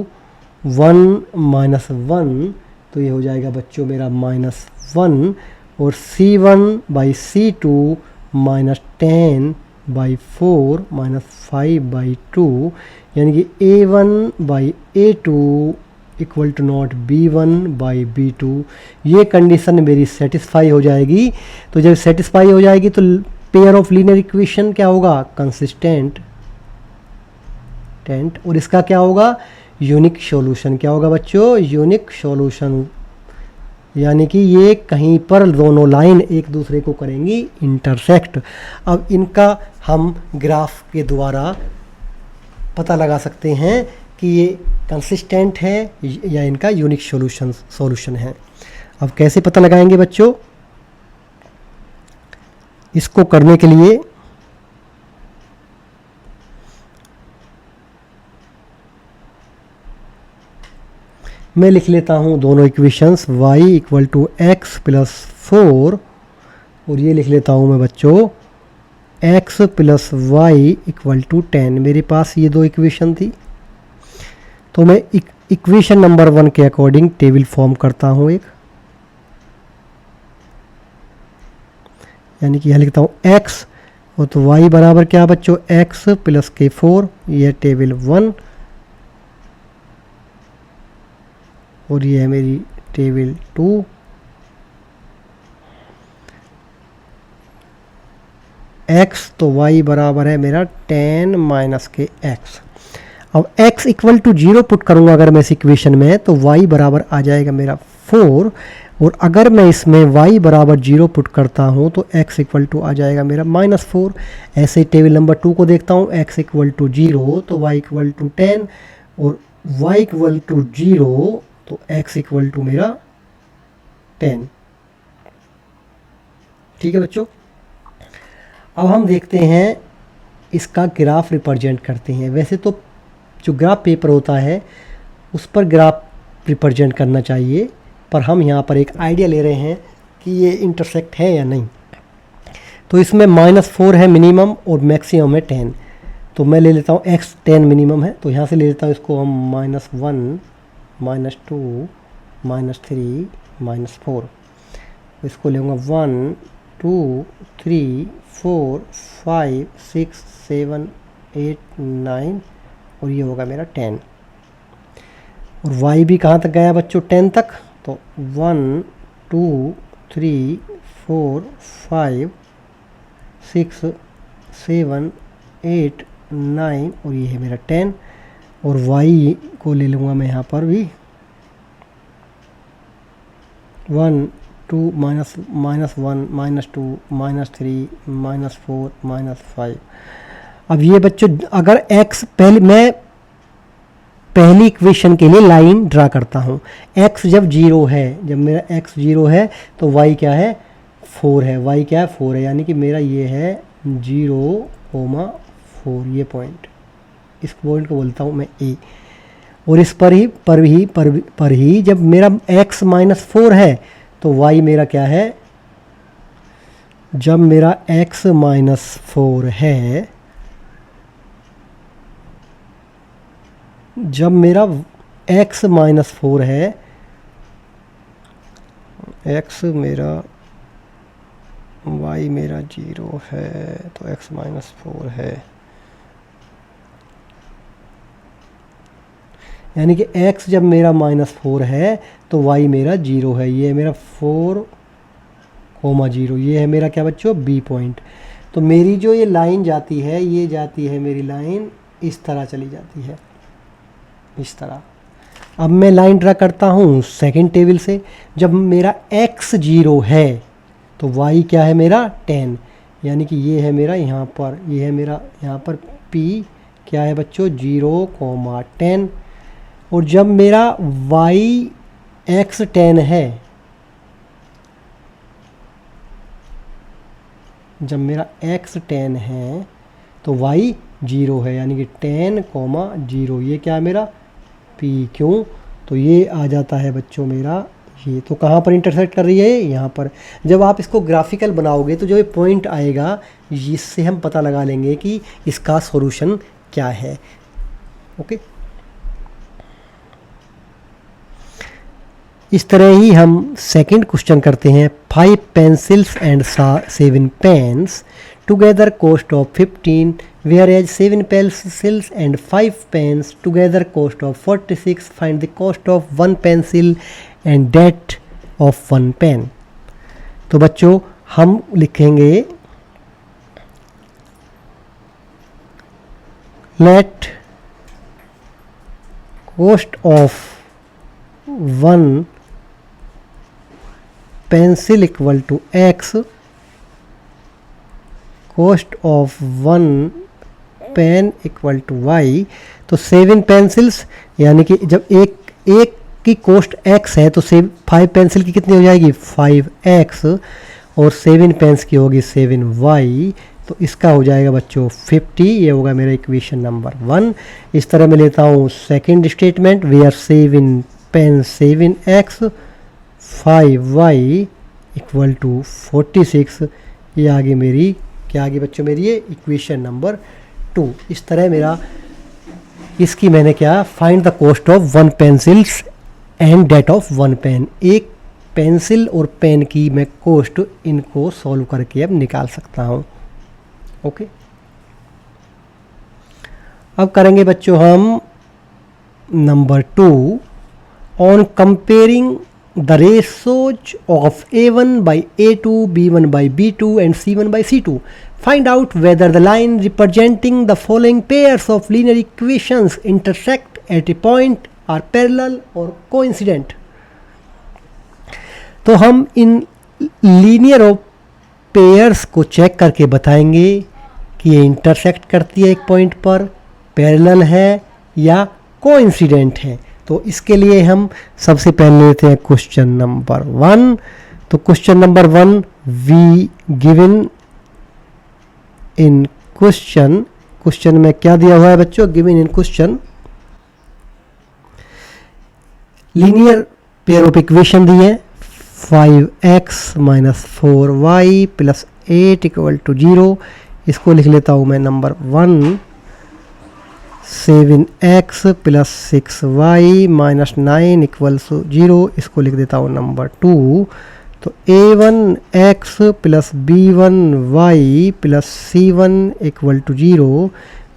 1 -1, तो ये हो जाएगा बच्चों मेरा -1, और c1 बाई c2 -10 बाई 4 -5/2, यानी कि a1 by a2 equal to not b1 by b2। ये कंडीशन मेरी सेटिस्फाई हो जाएगी। तो जब सेटिस्फाई हो जाएगी तो पेयर ऑफ लीनियर इक्वेशन क्या होगा, कंसिस्टेंट, और इसका क्या होगा, यूनिक सॉल्यूशन। क्या होगा बच्चों, यूनिक सॉल्यूशन, यानी कि ये कहीं पर दोनों लाइन एक दूसरे को करेंगी इंटरसेक्ट। अब इनका हम ग्राफ के द्वारा पता लगा सकते हैं कि ये कंसिस्टेंट है या इनका यूनिक सॉल्यूशन है। अब कैसे पता लगाएंगे बच्चों, इसको करने के लिए मैं लिख लेता हूँ दोनों equations, y equal to x plus 4, और ये लिख लेता हूँ मैं बच्चों x plus y equal to 10। मेरे पास ये दो इक्वेशन थी, तो मैं इक्वेशन नंबर 1 के अकॉर्डिंग टेबल फॉर्म करता हूँ एक, यानी कि यहाँ लिखता हूँ x और तो y बराबर क्या बच्चों, x प्लस के 4, ये टेबल 1, और ये है मेरी टेबल 2। x तो y बराबर है मेरा 10 माइनस के x। अब x इक्वल टू 0 पुट करूँगा अगर मैं इस इक्वेशन में, तो y बराबर आ जाएगा मेरा 4, और अगर मैं इसमें y बराबर 0 पुट करता हूँ तो x इक्वल टू आ जाएगा मेरा -4। ऐसे ही टेबल नंबर 2 को देखता हूँ, x इक्वल टू 0 तो y इक्वल टू 10, और y इक्वल टू 0 तो x इक्वल टू मेरा 10। ठीक है बच्चों, अब हम देखते हैं इसका ग्राफ रिप्रेजेंट करते हैं। वैसे तो जो ग्राफ पेपर होता है उस पर ग्राफ रिप्रेजेंट करना चाहिए, पर हम यहाँ पर एक आइडिया ले रहे हैं कि ये इंटरसेक्ट है या नहीं। तो इसमें -4 है मिनिमम और मैक्सिमम है 10, तो मैं ले लेता हूँ x 10 मिनिमम है, तो यहाँ से ले लेता हूँ इसको हम -1 -2 -3 -4। इसको लूँगा 1 2 3 4 5 6 7 8 9 और ये होगा मेरा 10। और y भी कहाँ तक गया बच्चों? 10 तक। तो 1 2 3 4 5 6 7 8 9 और ये है मेरा 10। और y को ले लूँगा मैं यहाँ पर भी 1 2 -1 -2 -3 -4 -5। अब ये बच्चों अगर x पहली इक्वेशन के लिए लाइन ड्रा करता हूँ। x जब 0 है, जब मेरा x 0 है तो y क्या है? 4 है। y क्या है? 4 है, यानी कि मेरा ये है 0,4 ये पॉइंट, इस पॉइंट को बोलता हूँ मैं a। और इस पर ही जब मेरा x -4 है तो y मेरा क्या है? जब मेरा x -4 है, जब मेरा x -4 है, x मेरा y मेरा 0 है तो x -4 है, यानी कि x जब मेरा -4 है तो y मेरा 0 है। ये मेरा 4,0, ये है मेरा क्या बच्चों? b point. तो मेरी जो ये लाइन जाती है, ये जाती है मेरी लाइन इस तरह चली जाती है, इस तरह। अब मैं लाइन ड्रा करता हूँ सेकंड टेबल से। जब मेरा x 0 है तो y क्या है मेरा? 10, यानी कि ये है मेरा यहाँ पर, ये है मेरा यहाँ पर p क्या है बच्चों? 0,10। और जब मेरा y x 10 है, जब मेरा x 10 है तो y 0 है, यानी कि 10,0। ये क्या है मेरा? p। क्यों? तो ये आ जाता है बच्चों मेरा ये। तो कहाँ पर इंटरसेक्ट कर रही है? यहाँ पर। जब आप इसको ग्राफिकल बनाओगे तो जो ये पॉइंट आएगा, इससे हम पता लगा लेंगे कि इसका सॉल्यूशन क्या है। ओके, इस तरह ही हम सेकंड क्वेश्चन करते हैं। 5 pencils and 7 pens together cost of 15, whereas 7 pencils and 5 pens together cost of 46. Find the cost of 1 pencil and that of 1 pen. तो बच्चों हम लिखेंगे let cost of 1 pencil equal to x, cost of 1 pen equal to y। तो 7 pencils, यानी कि जब एक की कॉस्ट x है तो 5 पेंसिल की कितनी हो जाएगी? 5x। और 7 पेन्स की होगी 7y। तो इसका हो जाएगा बच्चों 50। ये होगा मेरा इक्वेशन नंबर 1। इस तरह मैं लेता हूँ second statement, where 7 pen 7x 5y equal to 46। ये आगे मेरी क्या आगे बच्चों? मेरी ये इक्वेशन नंबर 2। इस तरह मेरा इसकी मैंने क्या? Find the cost of 1 pencils and that of 1 pen. एक पेंसिल और पेन की मैं कॉस्ट इनको सॉल्व करके अब निकाल सकता हूँ। ओके, अब करेंगे बच्चों हम number 2 on comparing the ratios of A1 by A2, B1 by B2 and C1 by C2. Find out whether the line representing the following pairs of linear equations intersect at a point, are parallel or coincident. तो हम in linear of pairs को check करके बताएंगे कि ये intersect करती है एक पॉइंट पर, पैरेलल है या कोइंसिडेंट है। तो इसके लिए हम सबसे पहले लेते हैं क्वेश्चन नंबर 1। तो question number 1 we given in question में क्या दिया हुआ है बच्चों? Given in question linear pair of equation दी है 5x - 4y + 8 = 0। इसको लिख लेता हूँ मैं नंबर 1। 7x + 6y - 9 = 0। इसको लिख देता हूँ नंबर 2। तो a1x plus b1y plus c1 equal to 0,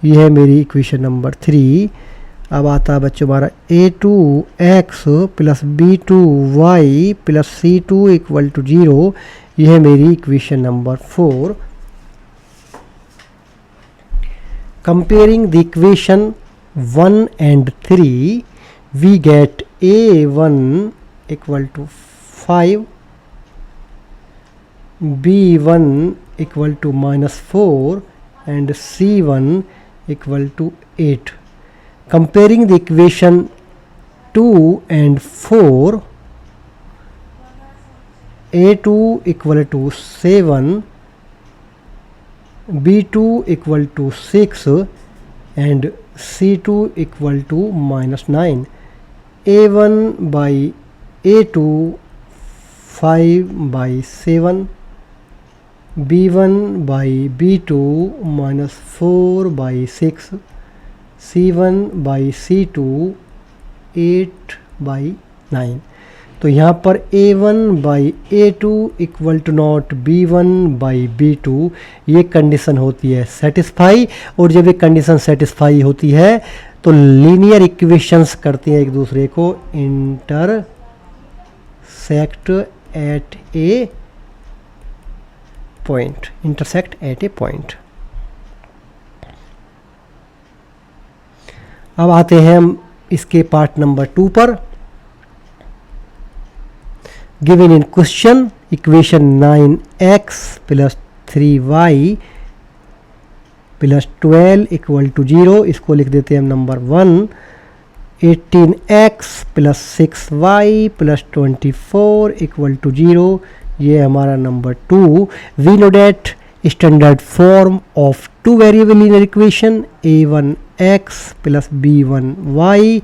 ये है मेरी इक्वेशन नंबर 3। अब आता है बच्चों हमारा a2x plus b2y plus c2 equal to 0, ये है मेरी equation number 4। Comparing the equation 1 and 3, we get a1 equal to 5, b1 equal to -4 and c1 equal to 8. Comparing the equation 2 and 4, a2 equal to 7, b2 equal to 6 and c2 equal to -9. a1 by a2 5 by 7, b1 by b2 -4 by 6, c1 by c2 8 by 9। तो यहाँ पर a1 by a2 equal to not b1 by b2, ये condition होती है satisfy. और जब ये condition satisfy होती है तो लीनियर इक्वेशंस करते हैं एक दूसरे को intersect at a point, intersect at a point. अब आते हैं हम इसके पार्ट नंबर 2 पर। Given in question equation 9x plus 3y plus 12 equal to 0, इसको लिख देते हैं हम number 1। 18x plus 6y plus 24 equal to 0, ये हमारा number 2। We know that standard form of two variable linear equation a1x plus b1y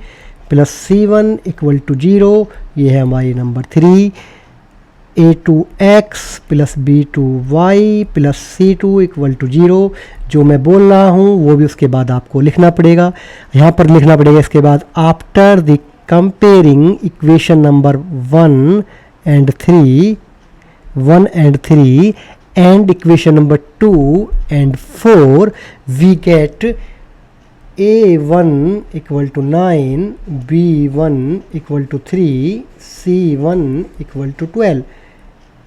plus c1 equal to 0, ये है हमारी number 3। a2x plus b2y plus c2 equal to 0, जो मैं बोल रहा हूँ वो भी उसके बाद आपको लिखना पड़ेगा। यहाँ पर लिखना पड़ेगा इसके बाद after the comparing equation number 1 and 3 and equation number 2 and 4, we get a1 equal to 9, b1 equal to 3, c1 equal to 12,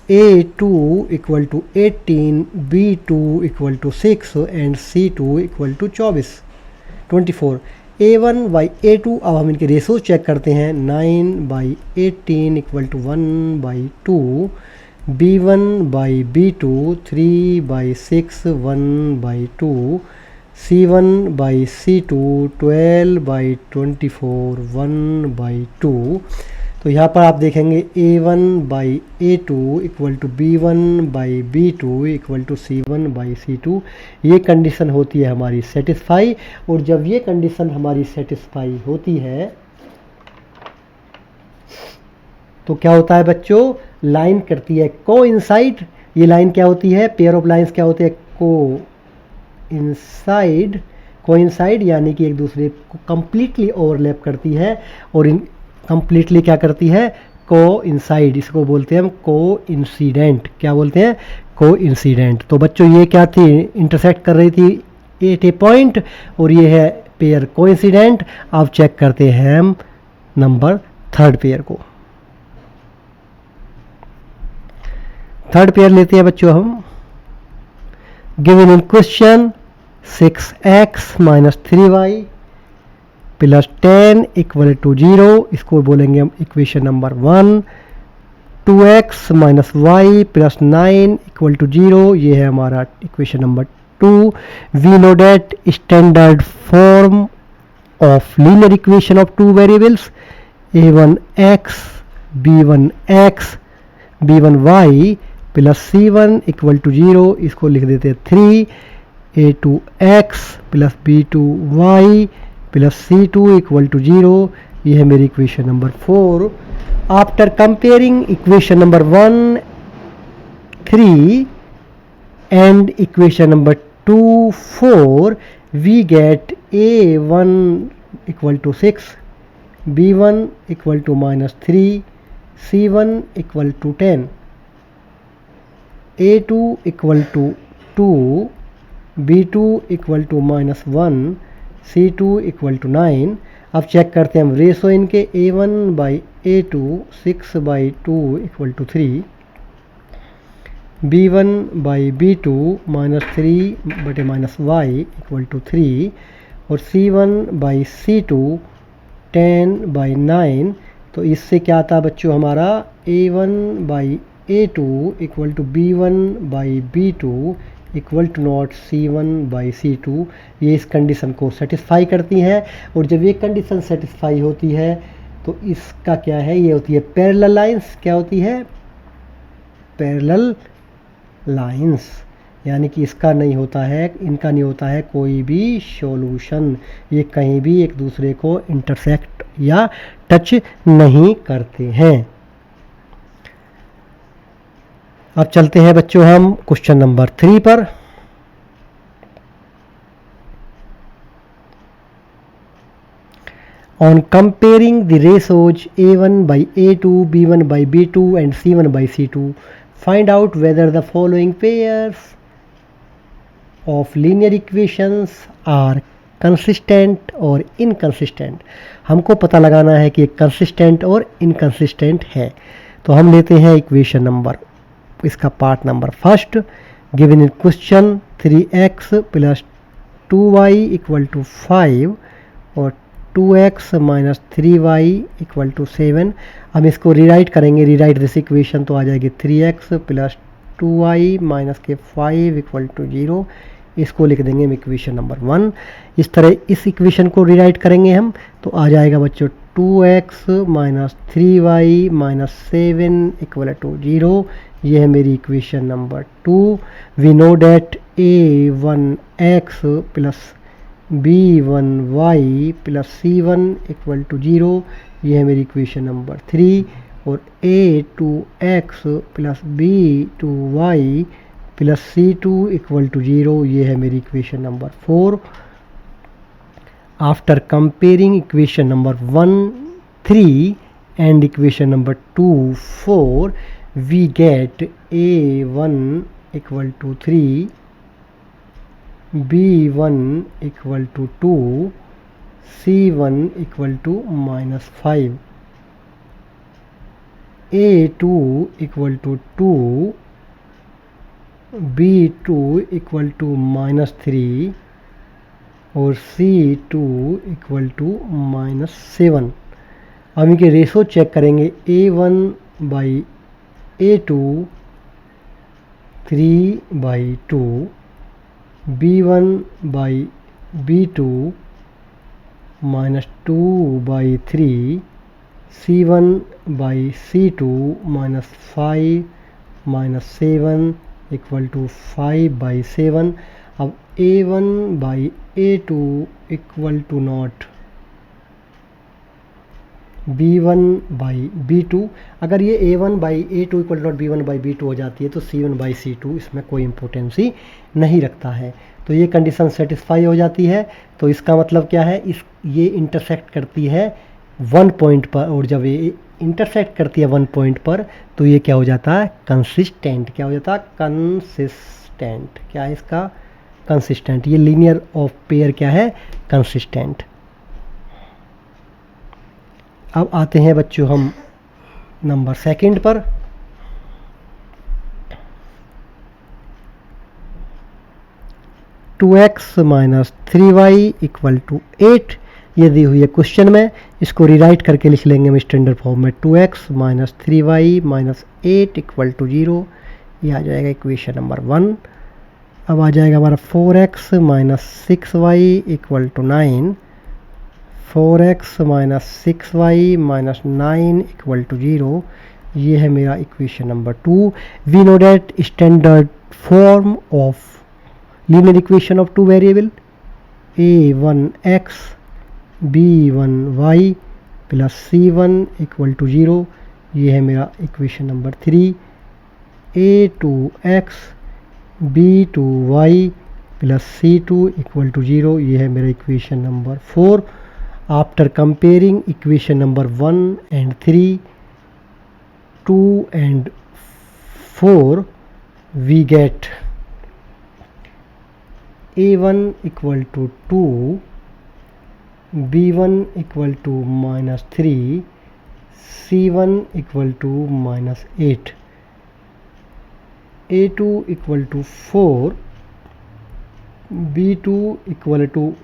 a2 equal to 18, b2 equal to 6 and c2 equal to 24। a1 by a2, अब हम इनके ratio check करते हैं। 9 by 18 equal to 1 by 2, b1 by b2 3 by 6 1 by 2, c1 by c2 12 by 24 1 by 2। तो यहाँ पर आप देखेंगे a1 by a2 equal to b1 by b2 equal to c1 by c2, ये कंडीशन होती है हमारी सेटिस्फाई। और जब ये कंडीशन हमारी सेटिस्फाई होती है तो क्या होता है बच्चों, लाइन करती है कोइंसाइड। ये लाइन क्या होती है, पेयर ऑफ लाइंस क्या होते हैं, कोइंसाइड यानी कि एक दूसरे को कंप्लीटली ओवरलैप करती है। और इन कंप्लीटली क्या करती है, कोइंसाइड, इसको बोलते हैं हम कोइंसिडेंट। क्या बोलते हैं, कोइंसिडेंट। तो बच्चों ये क्या थी, इंटरसेक्ट कर रही थी एट ए पॉइंट, और ये है पेयर कोइंसिडेंट। अब चेक करते हैं हम नंबर 3rd पेयर को। 3rd पेयर लेते हैं बच्चों हम। Given in question 6x minus 3y plus 10 equal to 0, इसको बोलेंगे हम equation number 1। 2x minus y plus 9 equal to 0, ये है हमारा equation number 2। We know that standard form of linear equation of two variables a1x b1y plus c1 equal to 0, इसको लिख देते हैं 3। a2x plus b2y plus c2 equal to 0, ये है मेरी equation number 4। After comparing equation number 1, 3 and equation number 2, 4, we get a1 equal to 6, b1 equal to -3, c1 equal to 10। A2 equal to 2, B2 equal to -1, C2 equal to 9। अब check करते हैं हम ratio इनके, A1/A2 6/2 equal to 3, B1/B2 -3/-y equal to 3 और C1/C2 10/9। तो इससे क्या आता है बच्चों हमारा A1/A2 equal to B1/B2 equal to not C1/C2। ये इस कंडीशन को सेटिस्फाई करती है। और जब ये कंडीशन सेटिस्फाई होती है तो इसका क्या है, ये होती है पैरेलल लाइंस। क्या होती है? Parallel lines. यानी कि इसका नहीं होता है, इनका नहीं होता है कोई भी सॉल्यूशन। ये कहीं भी एक दूसरे को इंटरसेक्ट या टच नहीं करते हैं। अब चलते हैं बच्चों हम क्वेश्चन नंबर 3 पर। On comparing the ratios A1/A2, B1/B2 and C1/C2, find out whether the following pairs of linear equations are consistent और inconsistent। हमको पता लगाना है कि consistent और inconsistent है। तो हम लेते हैं इक्वेशन नंबर, इसका part number first. Given in question 3x + 2y = 5 और 2x - 3y = 7। हम इसको रीराइट करेंगे, रीराइट दिस इक्वेशन, तो आ जाएगी 3x + 2y - 5 = 0। इसको लिख देंगे हम इक्वेशन नंबर 1। इस तरह इस इक्वेशन को रीराइट करेंगे हम, तो आ जाएगा बच्चों 2x - 3y - 7 = 0। ये है मेरी equation number 2। We know that A1x + B1y + C1 = 0। ये है मेरी इक्वेशन नंबर 3। और A2x + B2y + C2 = 0। ये है मेरी equation number 4। After comparing equation number 1, 3 and equation number 2, 4, we get A1 = 3, B1 = 2, C1 = -5, A2 = 2, B2 = -3 और C2 = -7। अब इनके रेशो चेक करेंगे। A1/A2 3/2, B1/B2 -2/3, C1/C2 -5 -7 = 5/7। अब A1/A2 = नॉट B1/B2। अगर ये A1/A2 = नॉट B1/B2 हो जाती है तो C1/C2 इसमें कोई इम्पोर्टेंस ही नहीं रखता है। तो ये कंडीशन सेटिस्फाई हो जाती है। तो इसका मतलब क्या है, ये इंटरसेक्ट करती है 1 पॉइंट पर, और जब ये इंटरसेक्ट करती है 1 पॉइंट पर तो ये क्या हो जाता है, कंसिस्टेंट। क्या हो जाता है, कंसिस्टेंट। क्या है इसका, कंसिस्टेंट। ये लीनियर ऑफ पेयर क्या है, कंसिस्टेंट। अब आते हैं बच्चों हम नंबर 2 पर। (2x - 3y = 8) ये दी हुई है क्वेश्चन में। इसको रीराइट करके लिख लेंगे हम स्टैंडर्ड फॉर्म में। 2x - 3y - 8 = 0। ये आ जाएगा इक्वेशन नंबर 1। अब आ जाएगा हमारा 4x - 6y = 9, 4x - 6y - 9 = 0। ये है मेरा equation number 2। We know that standard form of linear equation of 2 variable A1x B1y + C1 = 0। ये है मेरा equation number 3। A2x B2y + C2 = 0। ये है मेरा equation number 4। After comparing equation number 1 and 3, 2 and 4, we get a1 equal to 2, b1 equal to minus 3, c1 equal to minus 8, a2 equal to 4, b2 equal to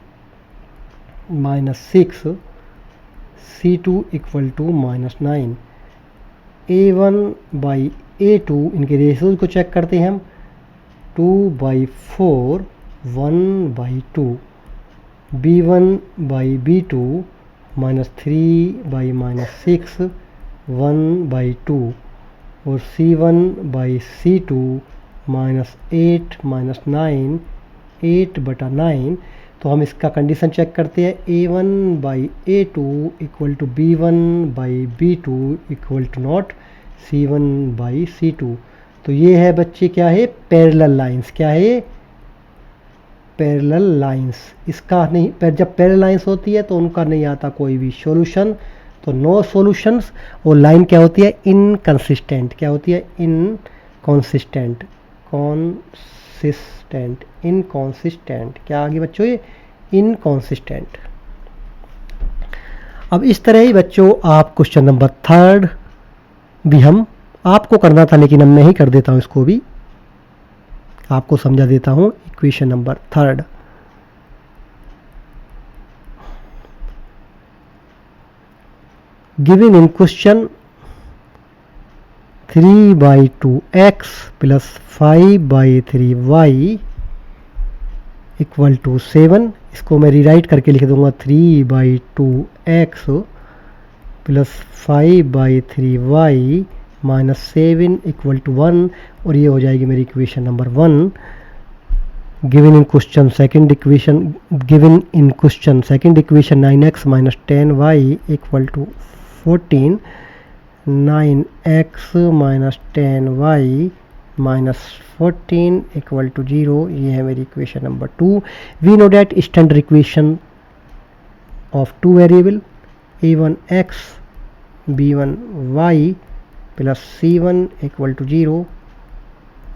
minus 6, c2 equal to minus 9, a1 by a2 इनके ratios को check करते हैं हम, 2/4, 1/2, b1 by b2 minus 3/6, 1/2 और c1 by c2 minus 8 minus 9, 8/9। तो हम इसका condition check करते हैं, a1 by a2 equal to b1 by b2 equal to not c1 by c2। तो ये है बच्चे क्या है, पैरेलल लाइंस। क्या है, पैरेलल लाइंस। इसका नहीं, जब पैरेलल लाइंस होती है तो उनका नहीं आता कोई भी सॉल्यूशन, तो नो सॉल्यूशंस। और लाइन क्या होती है, इनकंसिस्टेंट। क्या होती है, इनकंसिस्टेंट, कॉन्सिस्टेंट, इनकंसिस्टेंट। क्या आगे बच्चों, ये इनकंसिस्टेंट। अब इस तरह ही बच्चों आप क्वेश्चन नंबर 3 भी हम आपको करना था, लेकिन अब मैं ही कर देता हूँ, इसको भी आपको समझा देता हूँ। Equation number 3, given in question 3/2x plus 5/3y equal to 7। इसको मैं रीराइट करके लिख दूंगा, 3/2x plus 5/3y minus 7 equal to 1, और ये हो जाएगी मेरी equation number 1। Given in question second equation, 9x minus 10y equal to 14, 9x minus 10y minus 14 equal to 0। ये है मेरी equation number 2। We know that standard equation of 2 variable, a1x b1y plus c1 equal to 0,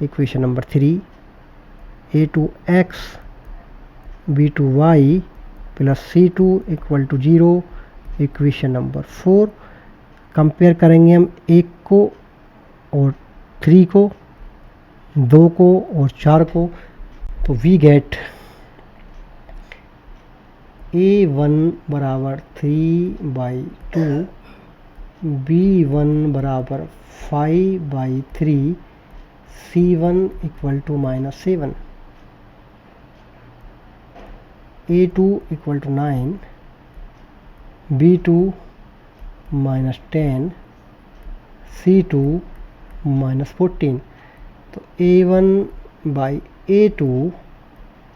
equation number 3। a2x b2y plus c2 equal to 0, equation number 4। Compare करेंगे हम 1 को और 3 को, 2 को और 4 को, तो वी गेट a1 बराबर 3/2, b1 बराबर 5/3, c1 equal to minus 7, a2 equal to 9, b2 minus 10, c2 minus 14। तो a1 बाई a2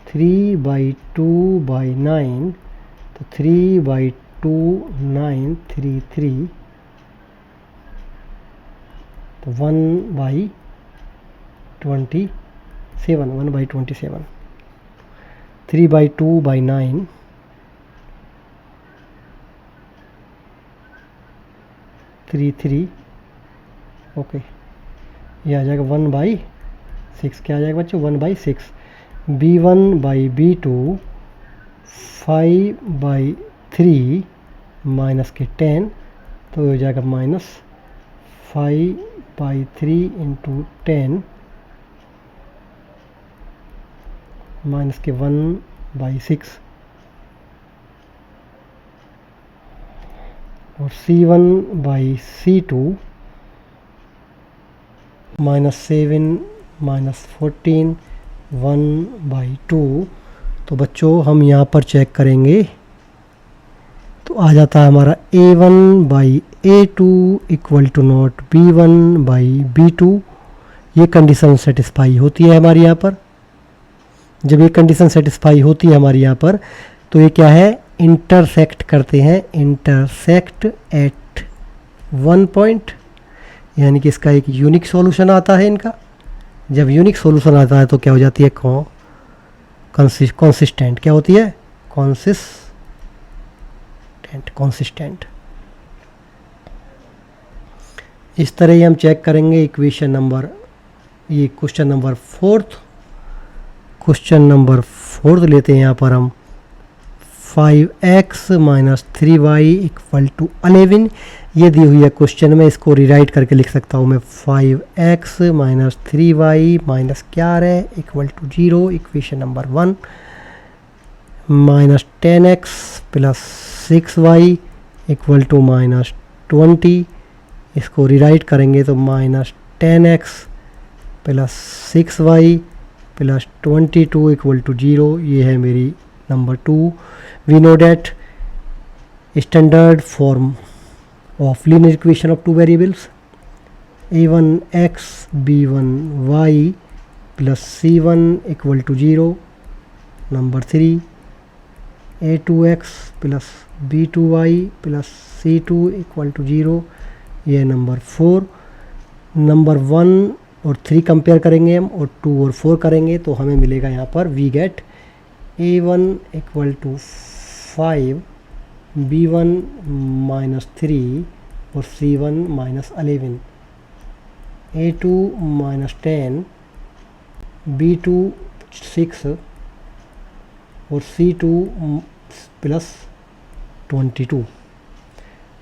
3/2/9, तो 3/2 9 3 3, तो 1/27, 1/27, 3/2/9 3 3, ओके। ये आ जाएगा 1/6। क्या आ जाएगा बच्चों, 1/6। b1 बाई b2 5/3 माइनस के 10, तो हो जाएगा माइनस 5/3 इंटू 10 माइनस के 1/6, और c1 by c2 minus 7 minus 14 1/2। तो बच्चों हम यहाँ पर चेक करेंगे तो आ जाता है हमारा a1 by a2 equal to not b1 by b2। ये कंडीशन सेटिस्फाई होती है हमारी यहाँ पर। जब ये कंडीशन सेटिस्फाई होती है हमारी यहाँ पर, तो ये क्या है, इंटरसेक्ट करते हैं, इंटरसेक्ट एट 1 पॉइंट, यानी कि इसका एक यूनिक सॉल्यूशन आता है इनका। जब यूनिक सॉल्यूशन आता है तो क्या हो जाती है, कंसिस्टेंट। क्या होती है, कंसिस्टेंट। इस तरह ही हम चेक करेंगे इक्वेशन नंबर ये क्वेश्चन नंबर फोर्थ लेते हैं यहाँ पर हम 5x minus 3y equal to 11। ये दी हुई है क्वेश्चन में, इसको रिराइट करके लिख सकता हूँ मैं 5x माइनस 3y माइनस क्या आ रहा है equal to 0, equation number 1, minus 10x plus 6y equal to minus 20। इसको रिराइट करेंगे तो minus 10x plus 6y plus 22 equal to 0। ये है मेरी number 2। We know that standard form of linear equation of two variables a1x b1y plus c1 equal to 0। Number 3 a2x plus b2y plus c2 equal to 0। ये number 4। Number 1 और 3 compare करेंगे हम और 2 और 4 करेंगे तो हमें मिलेगा यहाँ पर we get a1 equal to 5 b1 minus 3 और c1 minus 11, a2 minus 10, b2 6 और c2 प्लस 22।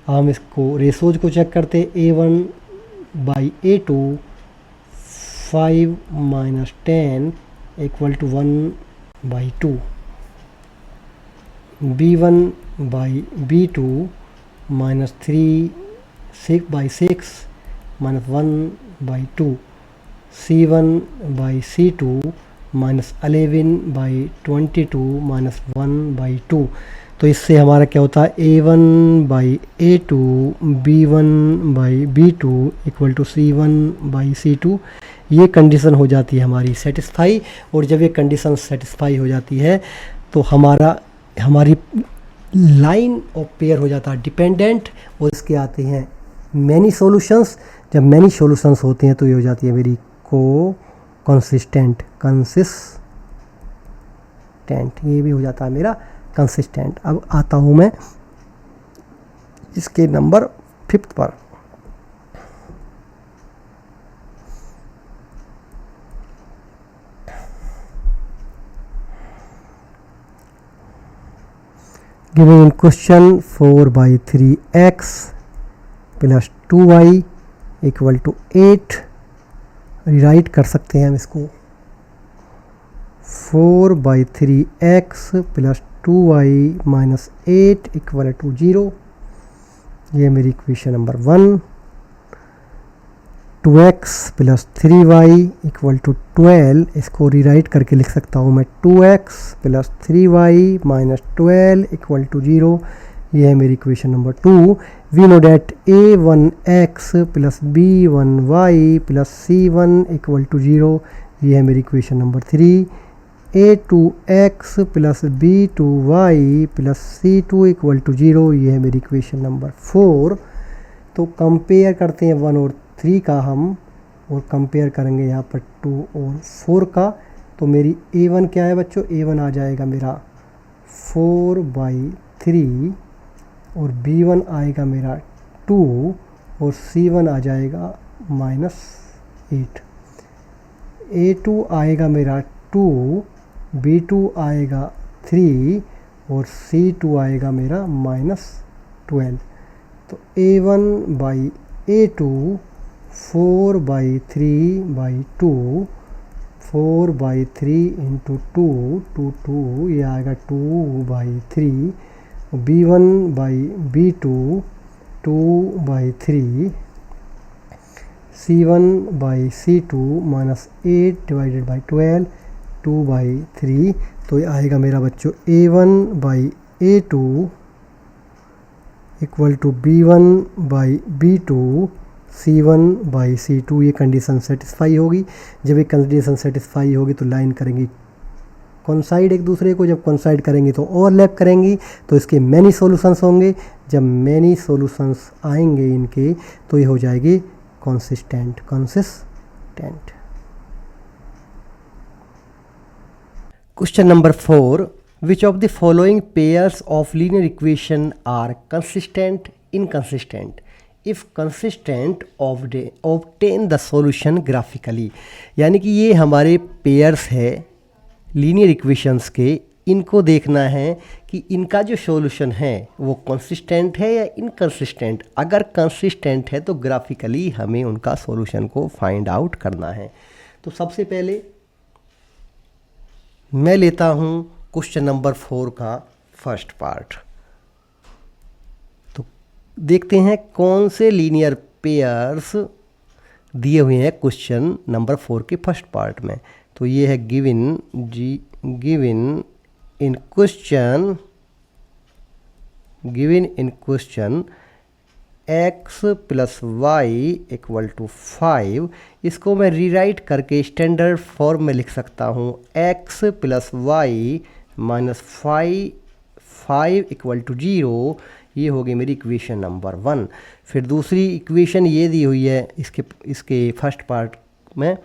हम इसको रेशोज को चेक करते, a1 by a2 5 minus 10 equal to 1 by 2, b1 by b2 minus 6 by 6 minus 1 by 2, c1 by c2 minus 11 by 22 minus 1 by 2। तो इससे हमारा क्या होता है a1 by a2 b1 by b2 equal to c1 by c2। ये condition हो जाती है हमारी सेटिस्फाई, और जब ये कंडीशन सेटिस्फाई हो जाती है तो हमारी लाइन ऑफ पेयर हो जाता है डिपेंडेंट, और इसके आते हैं मैनी सॉल्यूशंस। जब मैनी सॉल्यूशंस होते हैं तो ये हो जाती है मेरी कंसिस्टेंट, ये भी हो जाता है मेरा कंसिस्टेंट। अब आता हूँ मैं इसके नंबर 5 पर। Given in question 4 by 3x plus 2y equal to 8। Rewrite कर सकते हैं हम इसको 4 by 3x plus 2y minus 8 equal to 0। ये मेरी equation number 1। 2x plus 3y equal to 12, इसको रिराइट करके लिख सकता हूँ मैं 2x plus 3y minus 12 equal to 0। ये है मेरी equation number 2। We know that a1x plus b1y plus c1 equal to 0। ये है मेरी equation number 3। a2x plus b2y plus c2 equal to 0। ये है मेरी इक्वेशन नंबर 4। तो कंपेयर करते हैं 1 और 3 का हम, और कंपेयर करेंगे यहाँ पर 2 और 4 का। तो मेरी a1 क्या है बच्चों, a1 आ जाएगा मेरा 4 बाई 3, और b1 आएगा मेरा 2, और c1 आ जाएगा माइनस 8। a2 आएगा मेरा 2, b2 आएगा 3, और c2 आएगा मेरा माइनस 12। तो a1 by a2 4 by 3 by 2, 4 by 3 into 2, ये आएगा 2 by 3, b1 by b2 2 by 3, c1 by c2 minus 8 divided by 12, 2 by 3। तो ये आएगा मेरा बच्चों a1 by a2 equal to b1 by b2 c1 by c2। ये condition satisfy होगी। जब ये कंडीशन सेटिस्फाई होगी तो लाइन करेंगी कॉन्साइड एक दूसरे को, जब कॉन्साइड करेंगी तो ओवरलैप करेंगी, तो इसके मैनी सॉल्यूशंस होंगे। जब मैनी सॉल्यूशंस आएंगे इनके तो ये हो जाएगी consistent. Question number 4, which of the following pairs of linear equation are consistent, inconsistent. If consistent obtain the solution graphically, यानी कि ये हमारे पेयर्स है लीनियर इक्वेशंस के, इनको देखना है कि इनका जो सॉल्यूशन है वो कंसिस्टेंट है या इनकंसिस्टेंट। अगर कंसिस्टेंट है तो ग्राफिकली हमें उनका सॉल्यूशन को फाइंड आउट करना है। तो सबसे पहले मैं लेता हूँ क्वेश्चन नंबर 4 का फर्स्ट पार्ट। तो देखते हैं कौन से लीनियर पेयर्स दिए हुए हैं क्वेश्चन नंबर 4 के फर्स्ट पार्ट में। तो ये है given in question x plus y equal to 5। इसको मैं रीराइट करके स्टैंडर्ड फॉर्म में लिख सकता हूँ x plus y minus 5 equal to 0। ये होगी मेरी इक्वेशन नंबर 1। फिर दूसरी इक्वेशन ये दी हुई है इसके फर्स्ट पार्ट में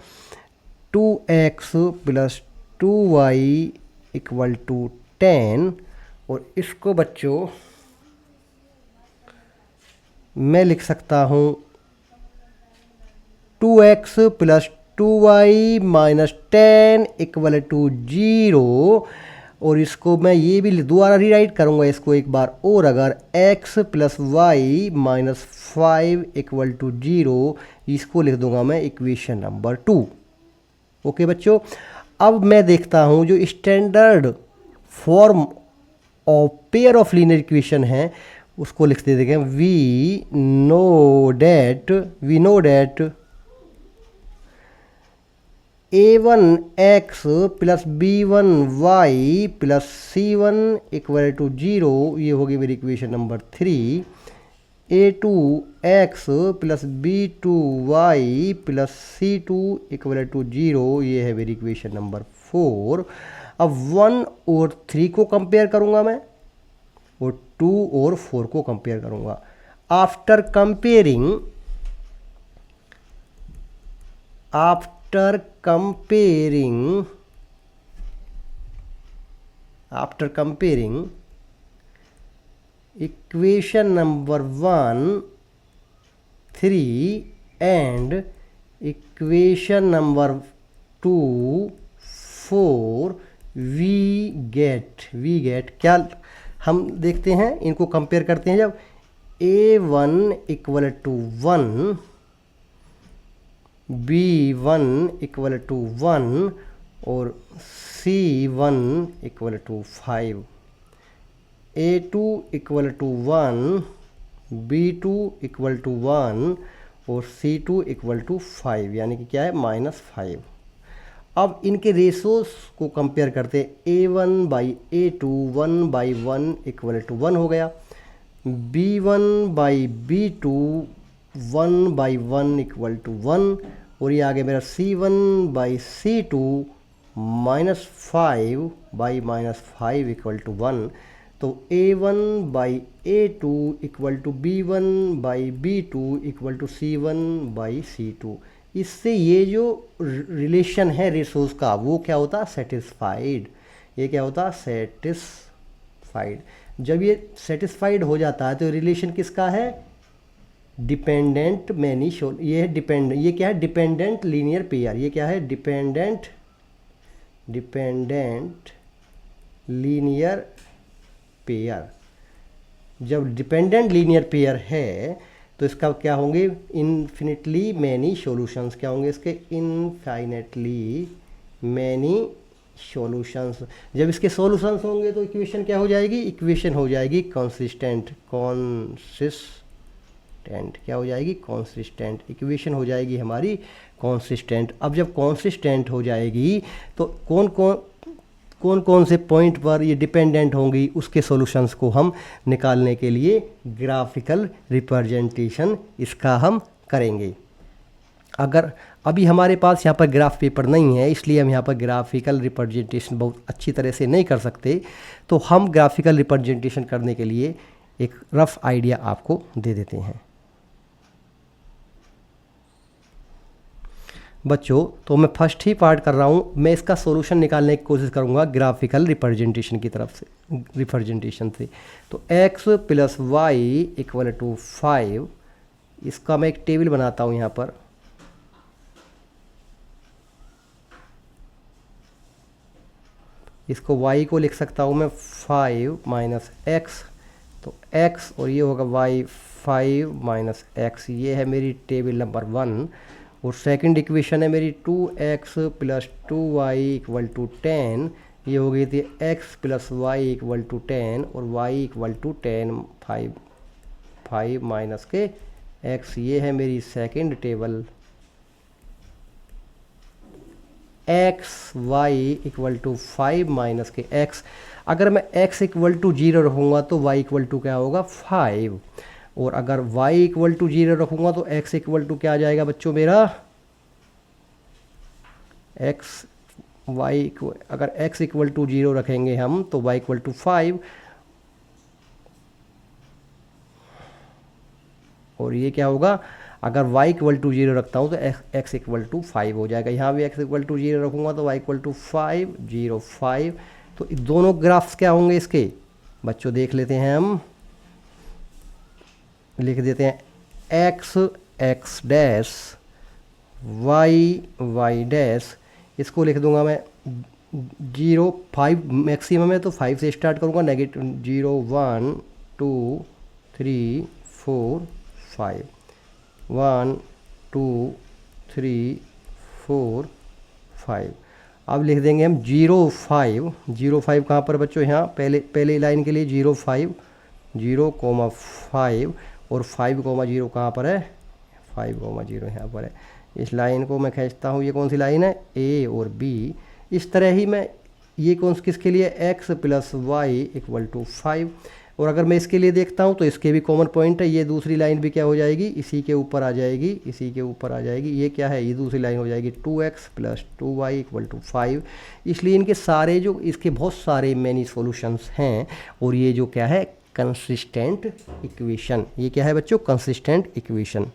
2x plus 2y equal to 10, और इसको बच्चों मैं लिख सकता हूँ 2x plus 2y minus 10 equal to 0, और इसको मैं ये भी दोबारा रीराइट करूँगा इसको एक बार और। अगर x plus y minus 5 equal to 0, इसको लिख दूंगा मैं इक्वेशन नंबर 2। ओके बच्चों, अब मैं देखता हूँ जो standard form of pair of linear equation है उसको लिख देते हैं। We know that a1x plus b1y plus c1 equal to 0। ये होगी मेरी equation number 3। a2x plus b2y plus c2 equal to 0। ये है मेरी इक्वेशन नंबर 4। अब 1 और 3 को कंपेयर करूंगा मैं, और 2 और 4 को कंपेयर करूंगा। After comparing equation number 1 3 and equation number 2 4 we get क्या हम देखते हैं, इनको कंपेयर करते हैं। जब a1 equal to 1, b1 equal to 1 और c1 equal to 5, a2 equal to 1, b2 equal to 1 और c2 इक्वल टू 5, यानी कि क्या है -5। अब इनके रेशोस को कंपेयर करते हैं। a1 by a2 1 by 1 equal to 1 हो गया, b1 by b2 1 by 1 equal to 1, और ये आगे मेरा c1 by c2 -5 by -5 equal to 1। तो a1 by a2 equal to b1 by b2 equal to c1 by c2। इससे ये जो रिलेशन है रेशोस का वो क्या होता है, सेटिस्फाइड। ये क्या होता है, सेटिस्फाइड। जब ये सेटिस्फाइड हो जाता है तो रिलेशन किसका है, डिपेंडेंट ये है ये क्या है, डिपेंडेंट लीनियर पेयर। ये क्या है, डिपेंडेंट लीनियर पेयर। जब डिपेंडेंट लीनियर पेयर है तो इसका क्या होंगे, इन्फिनिटली मैनी सॉल्यूशंस। क्या होंगे इसके, इनफाइनेटली मैनी सॉल्यूशंस। जब इसके सॉल्यूशंस होंगे तो इक्वेशन क्या हो जाएगी, इक्वेशन हो जाएगी कंसिस्टेंट। क्या हो जाएगी, कंसिस्टेंट। इक्वेशन हो जाएगी हमारी कंसिस्टेंट। अब जब कंसिस्टेंट हो जाएगी तो कौन कौन से पॉइंट पर ये डिपेंडेंट होंगी, उसके सॉल्यूशंस को हम निकालने के लिए ग्राफिकल रिप्रेजेंटेशन इसका हम करेंगे। अगर अभी हमारे पास यहाँ पर ग्राफ पेपर नहीं है इसलिए हम यहाँ पर ग्राफिकल रिप्रेजेंटेशन बहुत अच्छी तरह से नहीं कर सकते, तो हम ग्राफिकल रिप्रेजेंटेशन करने के लिए एक रफ आइडिया आपको दे देते हैं। बच्चों, तो मैं फर्स्ट ही पार्ट कर रहा हूँ, मैं इसका सॉल्यूशन निकालने की कोशिश करूँगा ग्राफिकल रिप्रेजेंटेशन की तरफ से, रिप्रेजेंटेशन से। तो x plus y equal to 5 इसका मैं एक टेबल बनाता हूँ यहाँ पर। इसको y को लिख सकता हूँ मैं 5 माइनस एक्स, तो x और ये होगा y 5 माइनस एक्स, ये है मेरी टेबल नंबर 1। और सेकंड इक्वेशन है मेरी 2x plus 2y equal to 10, ये हो गई थी x plus y equal to 10 और y इक्वल टू 10 5 माइनस के x, ये है मेरी second table. x y equal to 5 minus के x, अगर मैं x इक्वल टू 0 रखूँगा तो y इक्वल टू क्या होगा 5, और अगर y इक्वल टू 0 रखूँगा तो x इक्वल टू क्या आ जाएगा बच्चों मेरा x y, अगर x इक्वल टू 0 रखेंगे हम तो y इक्वल टू 5, और ये क्या होगा अगर y इक्वल टू 0 रखता हूँ तो x इक्वल टू 5 हो जाएगा। यहाँ भी x इक्वल टू 0 रखूँगा तो y इक्वल टू 5 0 5। तो दोनों ग्राफ्स क्या होंगे इसके बच्चों देख लेते हैं, हम लिख देते हैं x x dash y y dash, इसको लिख दूंगा मैं 0 5 मैक्सिमम है तो 5 से स्टार्ट करूँगा, नेगेटिव 0 1 2 3 4 5 1 2 3 4 5। अब लिख देंगे हम 0 5 0 5 कहाँ पर बच्चों, यहाँ पहले लाइन के लिए 0 5 0 5 और 5 0 कहाँ पर है 5 0 यहाँ पर है। इस लाइन को मैं खींचता हूँ, ये कौन सी लाइन है A और B। इस तरह ही मैं ये कौन किसके लिए x plus y equal to 5, और अगर मैं इसके लिए देखता हूँ तो इसके भी कॉमन पॉइंट है, ये दूसरी लाइन भी क्या हो जाएगी इसी के ऊपर आ जाएगी, इसी के ऊपर आ जाएगी। ये क्या है, ये दूसरी लाइन हो जाएगी 2x plus 2y equal to 5। इसलिए इनके सारे जो इसके बहुत सारे मैनी सॉल्यूशंस हैं, और ये जो क्या है कंसिस्टेंट इक्वेशन, ये क्या है बच्चों कंसिस्टेंट इक्वेशन।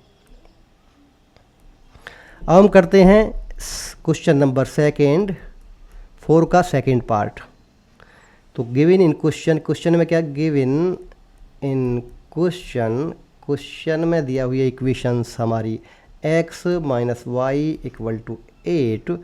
अब हम करते हैं क्वेश्चन नंबर 4 का सेकेंड पार्ट। तो गिवन इन क्वेश्चन में क्या गिवन इन क्वेश्चन में दिया हुई इक्वेशंस हमारी x minus Y equal to 8,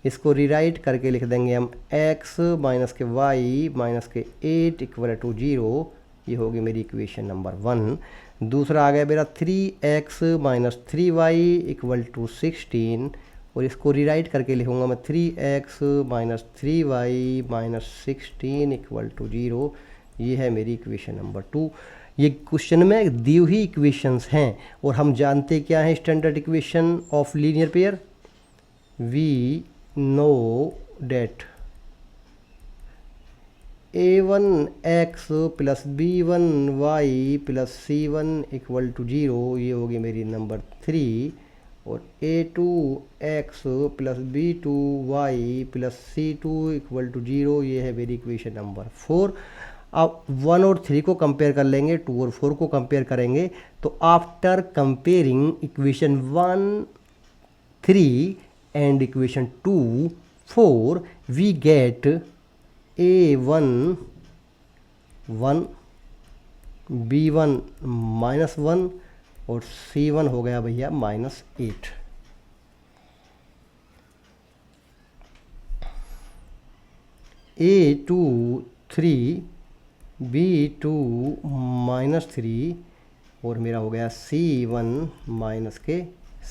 इसको रिराइट करके लिख देंगे हम x माइनस के y माइनस के 8 इक्वल टू 0, ये होगी मेरी इक्वेशन नंबर 1। दूसरा आ गया मेरा 3x minus 3y equal to 16, और इसको रिराइट करके लिखूंगा मैं 3x minus 3y minus 16 equal to 0, ये है मेरी इक्वेशन नंबर 2। ये क्वेश्चन में दी हुई इक्वेशंस हैं, और हम जानते क्या है standard equation of linear pair, we know that a1x plus b1y plus c1 equal to 0, ये होगी मेरी नंबर 3, और a2x plus b2y plus c2 equal to 0, ये है मेरी इक्वेशन नंबर 4। अब 1 और 3 को कंपेयर कर लेंगे, 2 और 4 को कंपेयर करेंगे, तो after comparing equation 1 3 and equation 2 4 we get a1 1 b1 minus 1 और c1 हो गया भैया माइनस 8। a2 3 b2 माइनस 3 और मेरा हो गया c1 माइनस के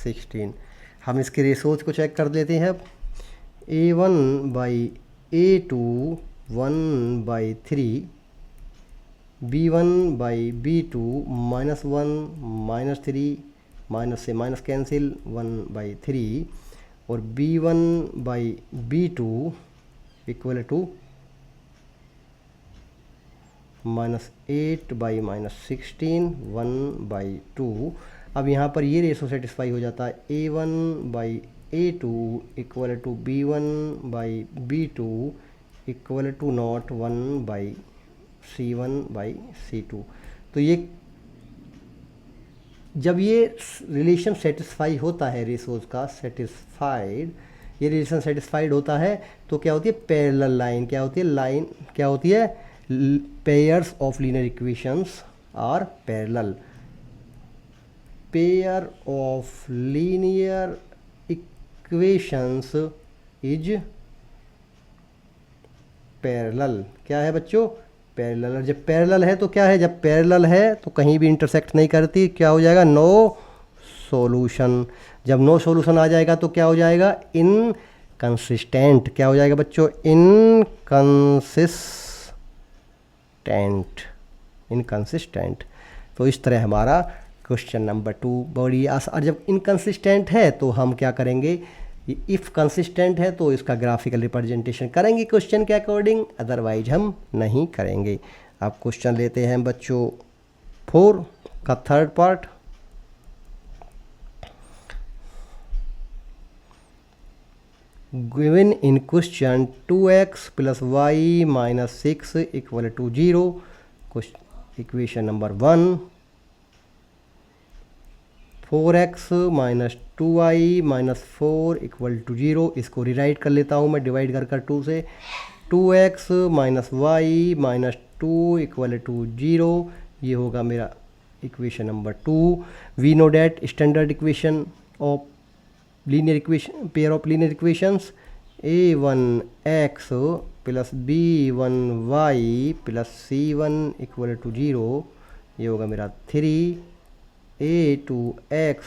16। हम इसके रेशोज को चेक कर लेते हैं अब। a1 by a2 1/3, b1 by b2 minus 1 minus 3, minus से माइनस कैंसिल 1/3, और b1 by b2 equal to minus 8 by minus 16 1/2। अब यहाँ पर ये रेशो सेटिस्फाई हो जाता है, a1 by a2 equal to b1 by b2 equal to not 1 by c1 by c2। तो ये जब ये रिलेशन सेटिस्फाई होता है रेशोज का सेटिस्फाइड, ये रिलेशन सेटिस्फाइड होता है तो क्या होती है पैरेलल लाइन, क्या होती है लाइन, क्या होती है pairs of linear equations are parallel. Pair of linear equations is parallel. क्या है बच्चों? पैरेलल। और जब पैरेलल है तो क्या है? जब पैरेलल है तो कहीं भी इंटरसेक्ट नहीं करती, क्या हो जाएगा? No solution. जब नो सॉल्यूशन आ जाएगा तो क्या हो जाएगा? इनकंसिस्टेंट। क्या हो जाएगा बच्चों? इनकंसिस्टेंट। तो इस तरह हमारा क्वेश्चन नंबर 2 बड़ी आसान। जब इनकंसिस्टेंट है तो हम क्या करेंगे? इफ़ कंसिस्टेंट है तो इसका ग्राफिकल रिप्रेजेंटेशन करेंगे क्वेश्चन के अकॉर्डिंग, अदरवाइज हम नहीं करेंगे। अब क्वेश्चन लेते हैं बच्चों 4 का third part. Given in question 2x + y - 6 = 0। Equation number 1 4x - 2y - 4 = 0। इसको रिराइट कर लेता हूँ मैं डिवाइड कर 2 से। 2x - y - 2 = 0। ये होगा मेरा equation number 2। We know that standard equation of linear equation, pair of linear equations a1x + b1y + c1 = 0। ये होगा मेरा 3। a2x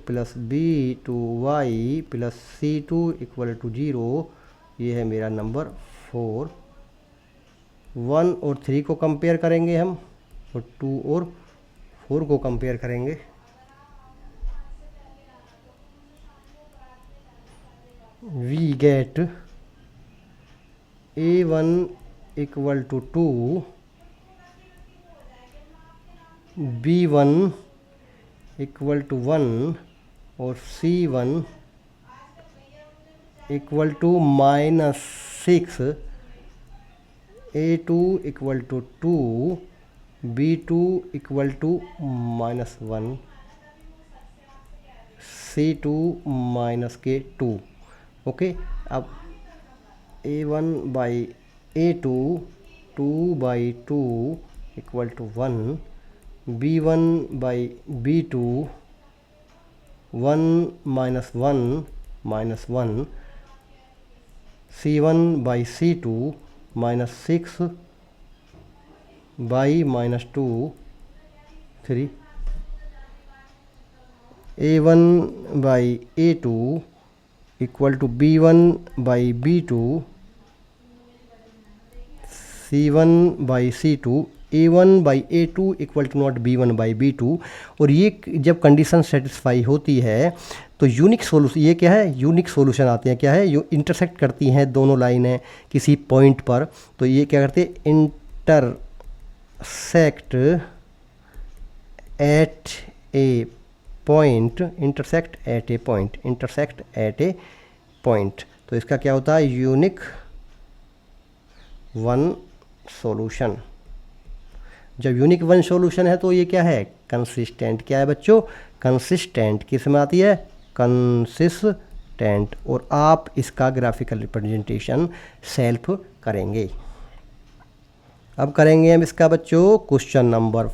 + b2y + c2 = 0। ये है मेरा नंबर 4। 1 और 3 को कंपेयर करेंगे हम, और 2 और 4 को कंपेयर करेंगे। we get a1 = 2, b1 = 1 और c1 = -6। a2 = 2, b2 = -1, c2 -2। Okay. अब a1/a2 2/2 = 1, b1/b2 1 - 1 -1, c1/c2 -6/-2 3। a1/a2 = b1/b2 c1/c2। a1/a2 = not b1/b2। और ये जब कंडीशन सेटिस्फाई होती है तो यूनिक सोल्यूशन, ये क्या है? यूनिक सॉल्यूशन आते हैं। क्या है? जो इंटरसेक्ट करती हैं दोनों लाइनें किसी पॉइंट पर, तो ये क्या करते हैं? Intersect at a point. Intersect at a point. तो इसका क्या होता है? Unique one solution. जब यूनिक वन सॉल्यूशन है तो ये क्या है? कंसिस्टेंट। क्या है बच्चों? कंसिस्टेंट। किस में आती है? कंसिस्टेंट। और आप इसका ग्राफिकल रिप्रेजेंटेशन सेल्फ करेंगे। अब करेंगे हम इसका बच्चों क्वेश्चन नंबर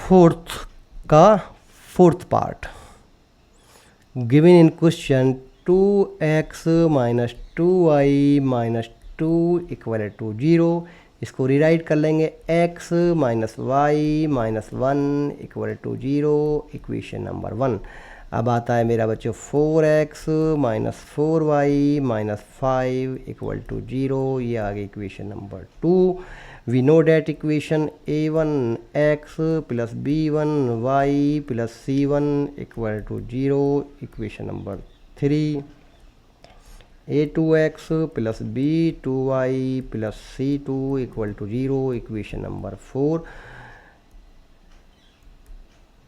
4 का 4th part. Given in question 2x - 2y - 2 = 0। इसको रिराइट कर लेंगे x - y - 1 = 0। Equation number 1। अब आता है मेरा बच्चों 4x - 4y - 5 = 0। ये आ गई equation number 2। We know that equation a1x + b1y + c1 = 0। Equation number 3। a2x + b2y + c2 = 0। Equation number 4।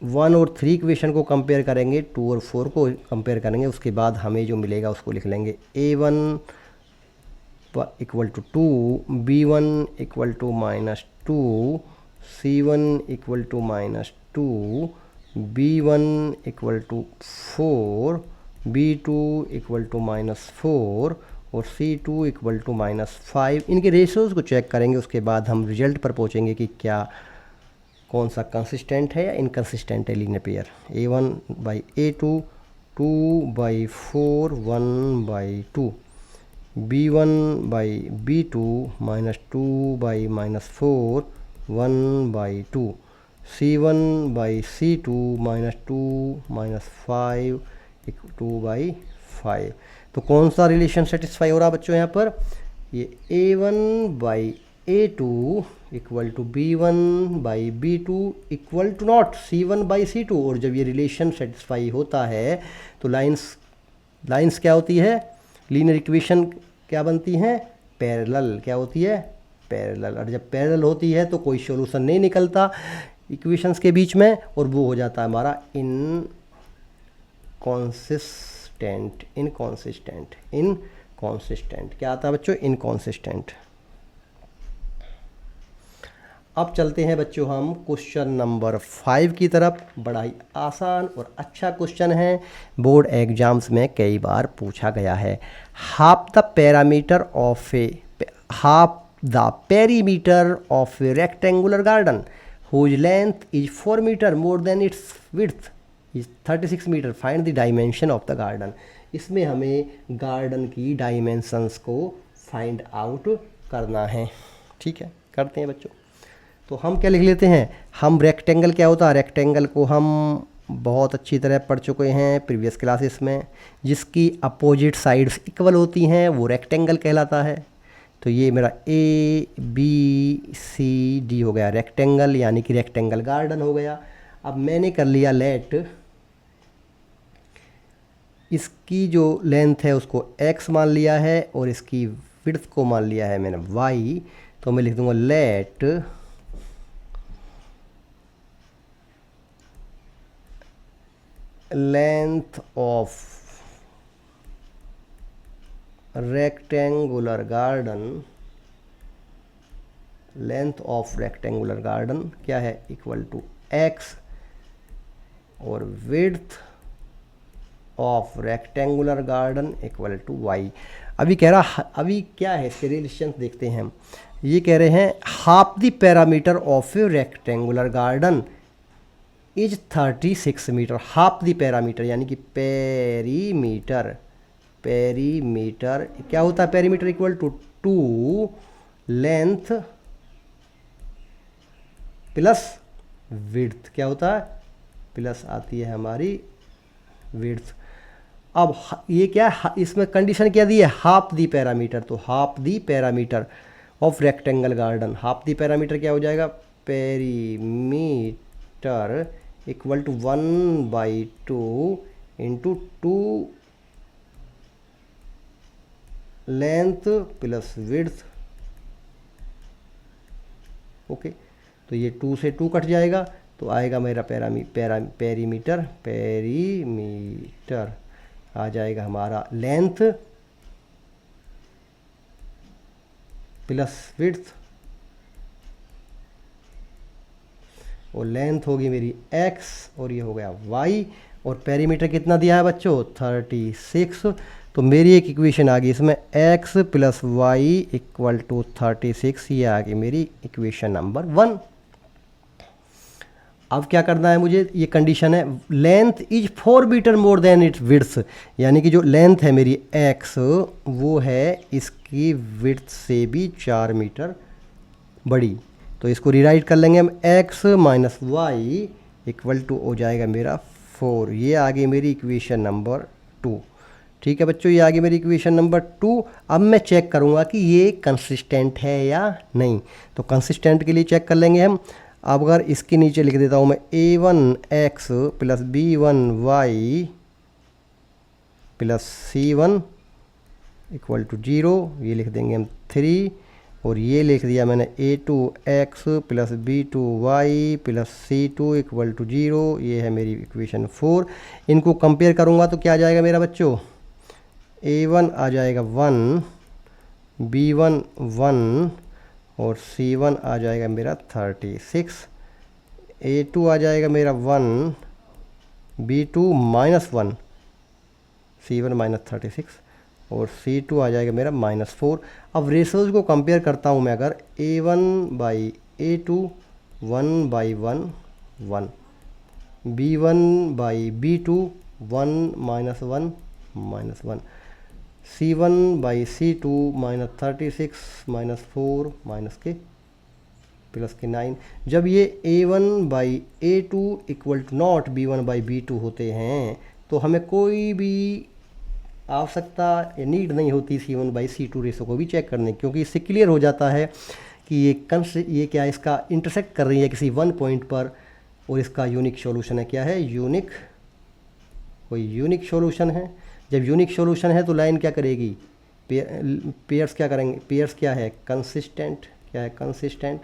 1 और 3 इक्वेशन को कंपेयर करेंगे, 2 और 4 को कंपेयर करेंगे, उसके बाद हमें जो मिलेगा उसको लिख लेंगे। a1 = 2, b1 = -2, c1 = -2, b1 = 4, b2 = -4 और c2 = -5। इनके रेशियोज़ को चेक करेंगे, उसके बाद हम रिजल्ट पर पहुंचेंगे कि क्या कौन सा कंसिस्टेंट है या इनकंसिस्टेंट है linear pair. A1/A2 2/4 1/2, B1/B2 -2/-4 1/2, C1/C2 -2 -5 2/5। तो कौन सा रिलेशन सेटिस्फाई हो रहा बच्चों यहाँ पर, ये A1/A2 equal to B1/B2 equal to not C1/C2। और जब ये रिलेशन सेटिस्फाई होता है तो लाइंस क्या होती है, लीनियर इक्वेशन क्या बनती हैं, पैरेलल। क्या होती है, पैरेलल। और जब पैरेलल होती है तो कोई सॉल्यूशन नहीं निकलता इक्वेशंस के बीच में, और वो हो जाता है हमारा इनकॉन्सिस्टेंट। क्या आता है बच्चों, इनकॉन्सिस्टेंट। अब चलते हैं बच्चों हम क्वेश्चन नंबर 5 की तरफ। बड़ा ही आसान और अच्छा क्वेश्चन है, बोर्ड एग्जाम्स में कई बार पूछा गया है। Half the perimeter of a rectangular garden whose length is 4 meter more than its width is 36 meter. Find the dimension of the garden. इसमें हमें गार्डन की डायमेंशंस को फाइंड आउट करना है। ठीक है, करते हैं बच्चों। तो हम क्या लिख लेते हैं, हम रेक्टेंगल क्या होता है, रेक्टेंगल को हम बहुत अच्छी तरह पढ़ चुके हैं प्रीवियस क्लासेस में। जिसकी अपोजिट साइड्स इक्वल होती हैं वो रेक्टेंगल कहलाता है। तो ये मेरा ABCD हो गया रेक्टेंगल, यानी कि रेक्टेंगल गार्डन हो गया। अब मैंने कर लिया लेट, इसकी जो लेंथ है उसको x मान लिया है और इसकी विड्थ को मान लिया है मैंने y। तो मैं लिख दूंगा let length of rectangular garden क्या है, इक्वल टू x, और width of rectangular garden equal to y। अभी कह रहा, अभी क्या है इसके रिलेशन देखते हैं हम। ये कह रहे हैं half the parameter of a rectangular garden is 36 meter. Half the parameter यानी कि पेरीमीटर क्या होता है, perimeter equal to 2 length plus width. क्या होता है, प्लस आती है हमारी विड्थ। अब ये क्या, इसमें कंडीशन क्या दी है, हाफ दी पैरामीटर। तो half the parameter of rectangle garden, half the parameter क्या हो जाएगा, perimeter equal to 1/2 into 2 length plus width. Okay, तो ये 2 से 2 कट जाएगा तो आएगा मेरा पेरीमीटर आ जाएगा हमारा लेंथ प्लस विड्थ, और लेंथ होगी मेरी x और ये हो गया y, और पेरीमीटर कितना दिया है बच्चों, 36। तो मेरी एक इक्वेशन आ गई इसमें x plus y equal to 36, ये आ गई मेरी इक्वेशन नंबर 1। अब क्या करना है मुझे, ये कंडीशन है length is 4 meter more than its width, यानी कि जो लेंथ है मेरी x वो है इसकी विड्थ से भी 4 मीटर बड़ी। तो इसको रिराइट कर लेंगे हम, x minus Y equal to हो जाएगा मेरा 4। ये आ गई मेरी इक्वेशन नंबर 2। ठीक है बच्चों, ये आ गई मेरी इक्वेशन नंबर 2। अब मैं चेक करूँगा कि ये कंसिस्टेंट है या नहीं। तो कंसिस्टेंट के लिए चेक कर लेंगे हम। अब अगर इसके नीचे लिख देता हूँ मैं a1x plus b1y plus c1 equal to 0, ये लिख देंगे हम 3, और ये लिख दिया मैंने a2x plus b2y plus c2 equal to 0, ये है मेरी इक्वेशन 4। इनको कंपेयर करूँगा तो क्या आ जाएगा मेरा बच्चों, a1 आ जाएगा 1, b1 1 और c1 आ जाएगा मेरा 36, a2 आ जाएगा मेरा 1, b2 -1, c1 -36 और c2 आ जाएगा मेरा -4। अब रेशोज़ को कंपेयर करता हूँ मैं, अगर a1/a2 1/1 1, B1/B2 1 -1 -1, C1/C2 -36 -4 माइनस के प्लस के 9। जब ये A1/A2 equal to not B1/B2 होते हैं तो हमें कोई भी आवश्यकता या नीड नहीं होती C1/C2 रेशो को भी चेक करने, क्योंकि इससे क्लियर हो जाता है कि ये क्या है, इसका इंटरसेक्ट कर रही है किसी वन पॉइंट पर, और इसका यूनिक सॉल्यूशन है। क्या है? यूनिक, कोई यूनिक सॉल्यूशन है। जब यूनिक सॉल्यूशन है तो लाइन क्या करेगी? पेयर्स क्या करेंगे? पेयर्स क्या है? कंसिस्टेंट। क्या है? कंसिस्टेंट।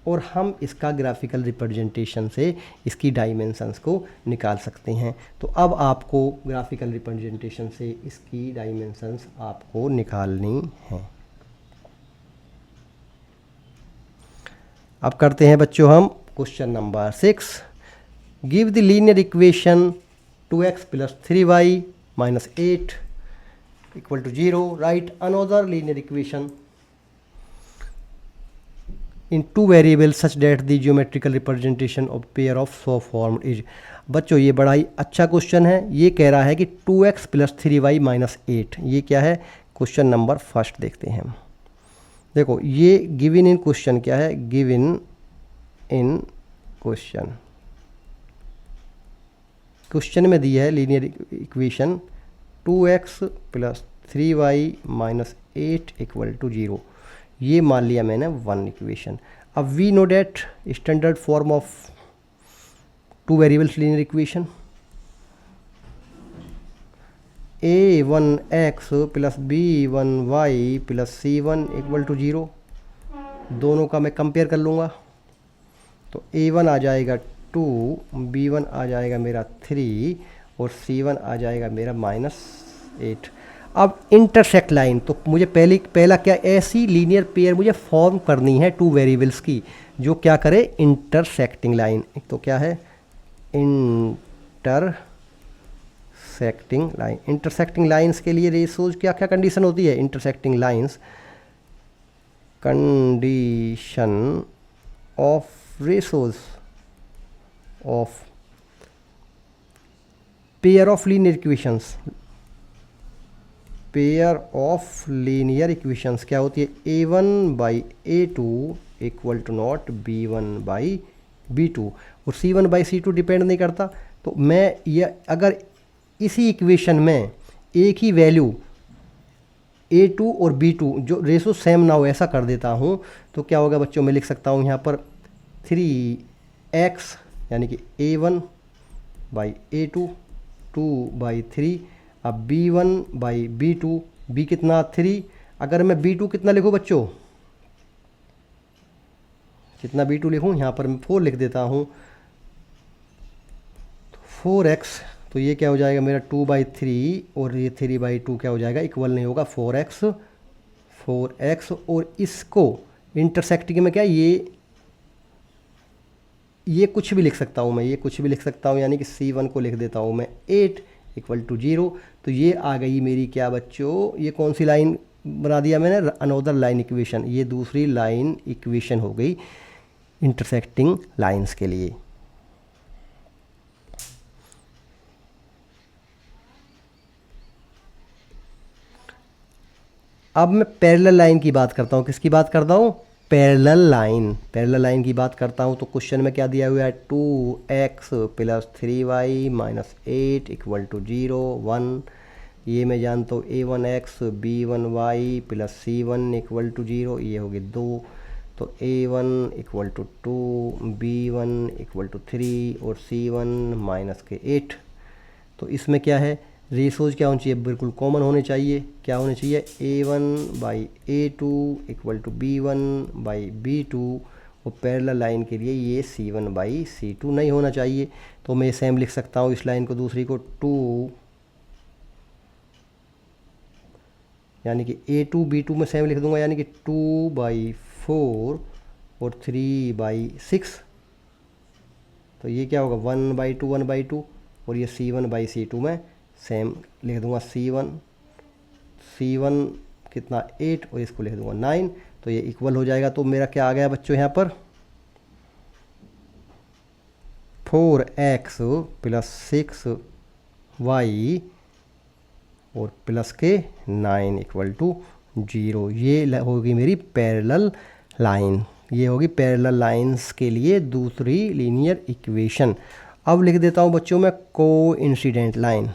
और हम इसका ग्राफिकल रिप्रेजेंटेशन से इसकी डायमेंशंस को निकाल सकते हैं। तो अब आपको ग्राफिकल रिप्रेजेंटेशन से इसकी डायमेंशंस आपको निकालनी हैं। अब करते हैं बच्चों हम question number 6। Give the linear equation 2x + 3y - 8 = 0. Write another linear equation in two variables such that the geometrical representation of pair of so formed is। बच्चों ये बड़ा ही अच्छा क्वेश्चन है। ये कह रहा है कि 2x + 3y - 8, ये क्या है? क्वेश्चन नंबर फर्स्ट देखते हैं हम। देखो ये गिवन इन क्वेश्चन क्या है? गिवन इन क्वेश्चन में दी है लीनियर इक्वेशन 2x + 3y - 8 = 0। ये मान लिया मैंने वन इक्वेशन। अब we know that standard form of two variables linear equation a1x + b1y + c1 = 0। दोनों का मैं कंपेयर कर लूँगा तो a1 आ जाएगा 2, b1 आ जाएगा मेरा 3 और c1 आ जाएगा मेरा -8। अब इंटरसेक्ट लाइन, तो मुझे पहला क्या, ऐसी लीनियर पेयर मुझे फॉर्म करनी है टू वेरिएबल्स की जो क्या करे? Intersecting line. तो क्या है? Intersecting line. इंटरसेक्टिंग लाइंस के लिए रेशोज क्या क्या कंडीशन होती है? Intersecting lines condition of ratios of pair of linear equations. Pair of linear equations क्या होती है? A1/A2 = नॉट B1/B2, और C1/C2 डिपेंड नहीं करता। तो मैं ये अगर इसी इक्वेशन में एक ही वैल्यू A2 और B2 जो रेशो सेम ना हो ऐसा कर देता हूँ तो क्या होगा बच्चों? मैं लिख सकता हूँ यहाँ पर 3x यानी कि A1/A2 2/3। अब B1/B2, B कितना? 3। अगर मैं B2 कितना लिखूँ बच्चों? कितना B2 लिखूँ? यहाँ पर मैं 4 लिख देता हूँ, 4x। तो ये क्या हो जाएगा मेरा? 2/3 और ये 3/2 क्या हो जाएगा? इक्वल नहीं होगा 4x। और इसको इंटरसेक्टिंग में क्या, ये कुछ भी लिख सकता हूँ मैं, ये कुछ भी लिख सकता हूँ, यानी कि C1 को लिख देता हूँ मैं 8 = 0। तो ये आ गई मेरी क्या बच्चों? ये कौन सी लाइन बना दिया मैंने? Another line equation. ये दूसरी लाइन इक्वेशन हो गई इंटरसेक्टिंग लाइंस के लिए। अब मैं पैरेलल लाइन की बात करता हूँ। किसकी बात करता हूँ? पैरेलल लाइन की बात करता हूँ। तो क्वेश्चन में क्या दिया हुआ है? 2x + 3y - 8 = 0 1। ये मैं जानता हूँ A1x b1y + c1 = 0, ये होगी 2। तो A1 = 2, b1 = 3 और c1 -8। तो इसमें क्या है? रेशोज क्या होनी चाहिए? बिल्कुल कॉमन होने चाहिए। क्या होने चाहिए? A1/A2 = B1/B2, और पैरेलल लाइन के लिए ये C1/C2 नहीं होना चाहिए। तो मैं सेम लिख सकता हूँ इस लाइन को, दूसरी को 2, यानी कि A2 B2 में सेम लिख दूंगा, यानी कि 2/4 और 3/6। तो ये क्या होगा? 1/2 1/2, और ये C1/C2 में सेम लिख दूंगा C1 कितना? 8, और इसको लिख दूंगा 9। तो ये इक्वल हो जाएगा। तो मेरा क्या आ गया बच्चों यहाँ पर? 4x प्लस 6y और प्लस के 9 इक्वल टू 0। ये होगी मेरी पैरेलल लाइन, ये होगी पैरेलल लाइंस के लिए दूसरी लीनियर इक्वेशन। अब लिख देता हूँ बच्चों मैं coincident line.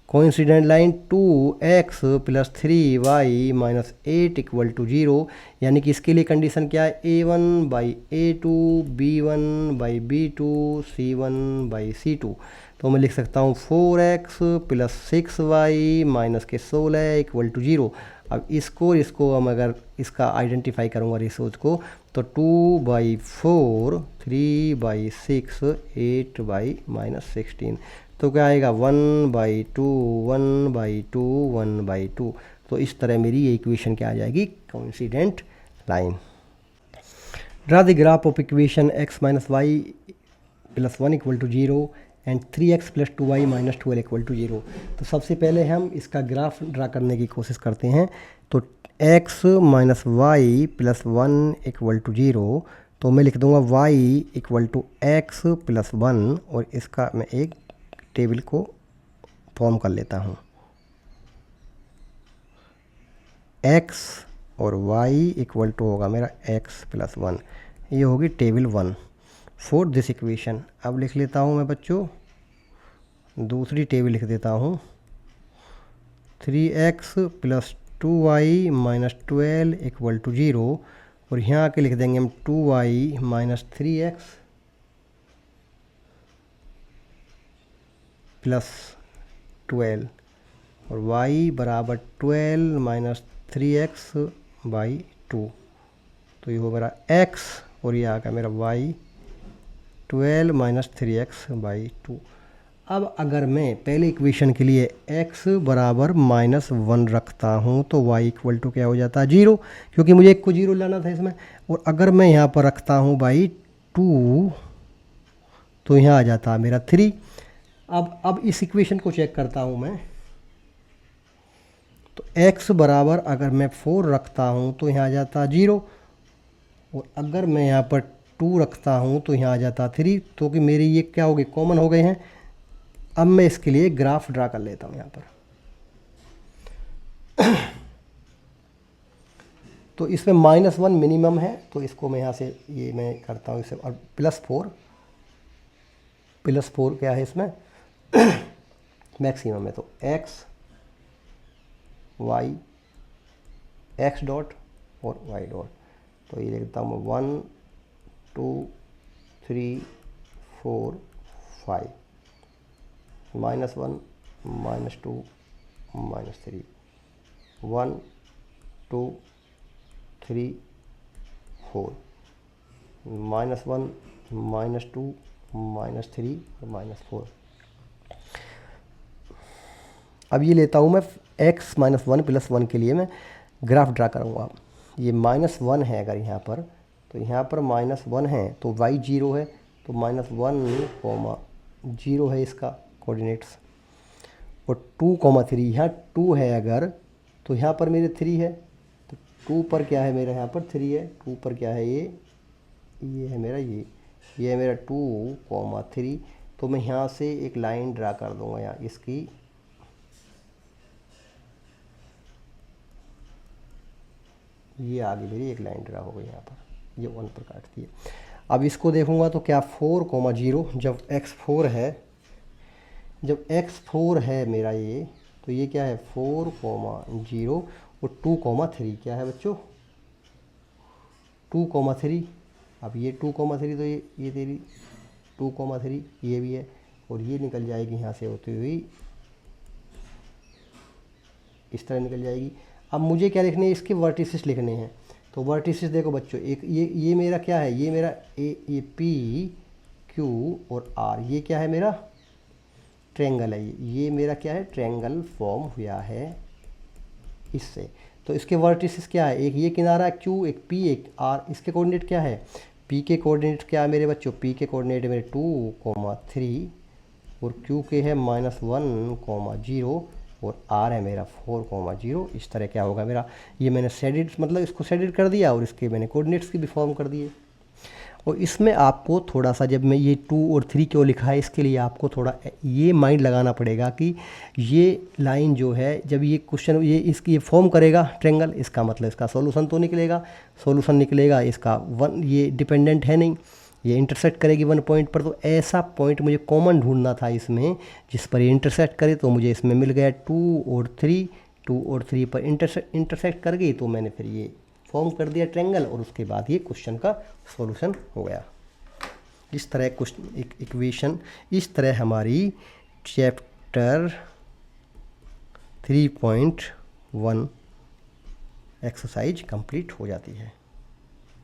Coincident line 2x plus 3y minus 8 equal to 0, यानी कि इसके लिए कंडीशन क्या है, a1 by a2 b1 by b2 c1 by c2। तो मैं लिख सकता हूँ 4x प्लस 6y माइनस के 16 इक्वल टू 0। अब इसको हम अगर इसका आइडेंटिफाई करूँगा रिसोर्स को, तो 2 बाई 4 3 बाई 6 8 बाई माइनस 16, तो क्या आएगा 1 बाई 2 1 बाई 2 1 बाई 2। तो इस तरह मेरी ये इक्वेशन क्या आ जाएगी, coincident line. Draw the graph of equation x minus y plus 1 equal to 0 and 3x plus 2y minus 12 equal to 0। तो सबसे पहले हम इसका ग्राफ ड्रा करने की कोशिश करते हैं। तो x minus y plus 1 equal to 0, तो मैं लिख दूंगा y equal to x plus 1, और इसका मैं एक टेबल को फॉर्म कर लेता हूँ। x और y इक्वल टू होगा मेरा x प्लस 1, ये होगी टेबल 1 फॉर दिस इक्वेशन। अब लिख लेता हूँ मैं बच्चों दूसरी टेबल लिख देता हूँ, 3x plus 2y minus 12 equal to 0, और यहाँ आके लिख देंगे हम 2y माइनस 3x प्लस 12, और y बराबर 12 माइनस 3x बाई 2। तो ये हो मेरा x और ये आ गया मेरा y 12 माइनस 3x बाई 2। अब अगर मैं पहले इक्वेशन के लिए x बराबर माइनस 1 रखता हूँ तो y इक्वल टू क्या हो जाता है 0, क्योंकि मुझे एक को 0 लाना था इसमें। और अगर मैं यहाँ पर रखता हूँ बाई 2, तो यहाँ आ जाता है मेरा 3। अब इस इक्वेशन को चेक करता हूँ मैं, तो x बराबर अगर मैं 4 रखता हूँ तो यहाँ आ जाता 0, और अगर मैं यहाँ पर 2 रखता हूँ तो यहाँ आ जाता 3, तो कि मेरे ये क्या हो गए, कॉमन हो गए हैं। अब मैं इसके लिए ग्राफ ड्रा कर लेता हूँ यहाँ पर। तो इसमें -1 मिनिमम है, तो इसको मैं यहाँ से ये मैं करता हूँ इसे, और प्लस 4 क्या है इसमें मैक्सिमम है। तो x y x डॉट और y डॉट, तो ये लिखता हूँ 1 2 3 4 5, -1 -2 -3 1 2 3 4 -1 -2 -3 और -4। अब ये लेता हूँ मैं x माइनस 1 प्लस 1 के लिए मैं ग्राफ ड्रा करूँगा। ये -1 है अगर यहाँ पर, तो यहाँ पर -1 है, तो y 0 है, तो -1, 0 है इसका कोऑर्डिनेट्स, और 2, 3 यहाँ 2 है अगर, तो यहाँ पर मेरे 3 है, तो 2 पर क्या है मेरा, यहाँ पर 3 है, 2 पर क्या है ये है मेरा ये है मेरा 2, 3। तो मैं यहाँ से एक लाइन ड्रा कर दूँगा यहाँ इसकी, ये आगे मेरी एक लाइन ड्रा हो गई यहाँ पर, ये 1 पर काटती है। अब इसको देखूँगा तो क्या 4, 0, जब x 4 है, जब x 4 है मेरा ये, तो ये क्या है 4, 0 और 2, 3 क्या है बच्चों 2, 3। अब ये 2, 3 तो ये तेरी 2, 3 ये भी है, और ये निकल जाएगी यहाँ से होती हुई इस तरह निकल जाएगी। अब मुझे क्या लिखने हैं, इसके वर्टिसेस लिखने हैं। तो वर्टिसेस देखो बच्चों, एक ये मेरा क्या है, ये मेरा ये P Q और R, ये क्या है मेरा ट्रायंगल है, ये मेरा क्या है ट्रायंगल फॉर्म हुआ है इससे। तो इसके वर्टिसेस क्या है, एक ये किनारा Q, एक P, एक R। इसके कोऑर्डिनेट क्या है, P के कोऑर्डिनेट क्या है मेरे बच्चों, P के कोऑर्डिनेट मेरे 2, 3 और Q के है -1, 0 और R है मेरा 4, 0। इस तरह क्या होगा मेरा, ये मैंने शेडेड मतलब इसको शेडेड कर दिया और इसके मैंने कोऑर्डिनेट्स की भी फॉर्म कर दिए। और इसमें आपको थोड़ा सा, जब मैं ये 2 और 3 क्यों लिखा है, इसके लिए आपको थोड़ा ये माइंड लगाना पड़ेगा कि ये लाइन जो है, जब ये क्वेश्चन ये इसकी ये फॉर्म करेगा ट्रेंगल, इसका मतलब इसका सॉल्यूशन तो निकलेगा, सॉल्यूशन निकलेगा इसका वन, ये डिपेंडेंट है नहीं, ये इंटरसेक्ट करेगी 1 पॉइंट पर। तो ऐसा पॉइंट मुझे कॉमन ढूंढना था इसमें जिस पर ये इंटरसेक्ट करे, तो मुझे इसमें मिल गया 2 और 3 पर इंटरसेक्ट कर गई, तो मैंने फिर ये फॉर्म कर दिया ट्रेंगल, और उसके बाद ये क्वेश्चन का सॉल्यूशन हो गया। इस तरह क्वेश्चन इक्वेशन, इस तरह हमारी चैप्टर 3.1 एक्सरसाइज कंप्लीट हो जाती है।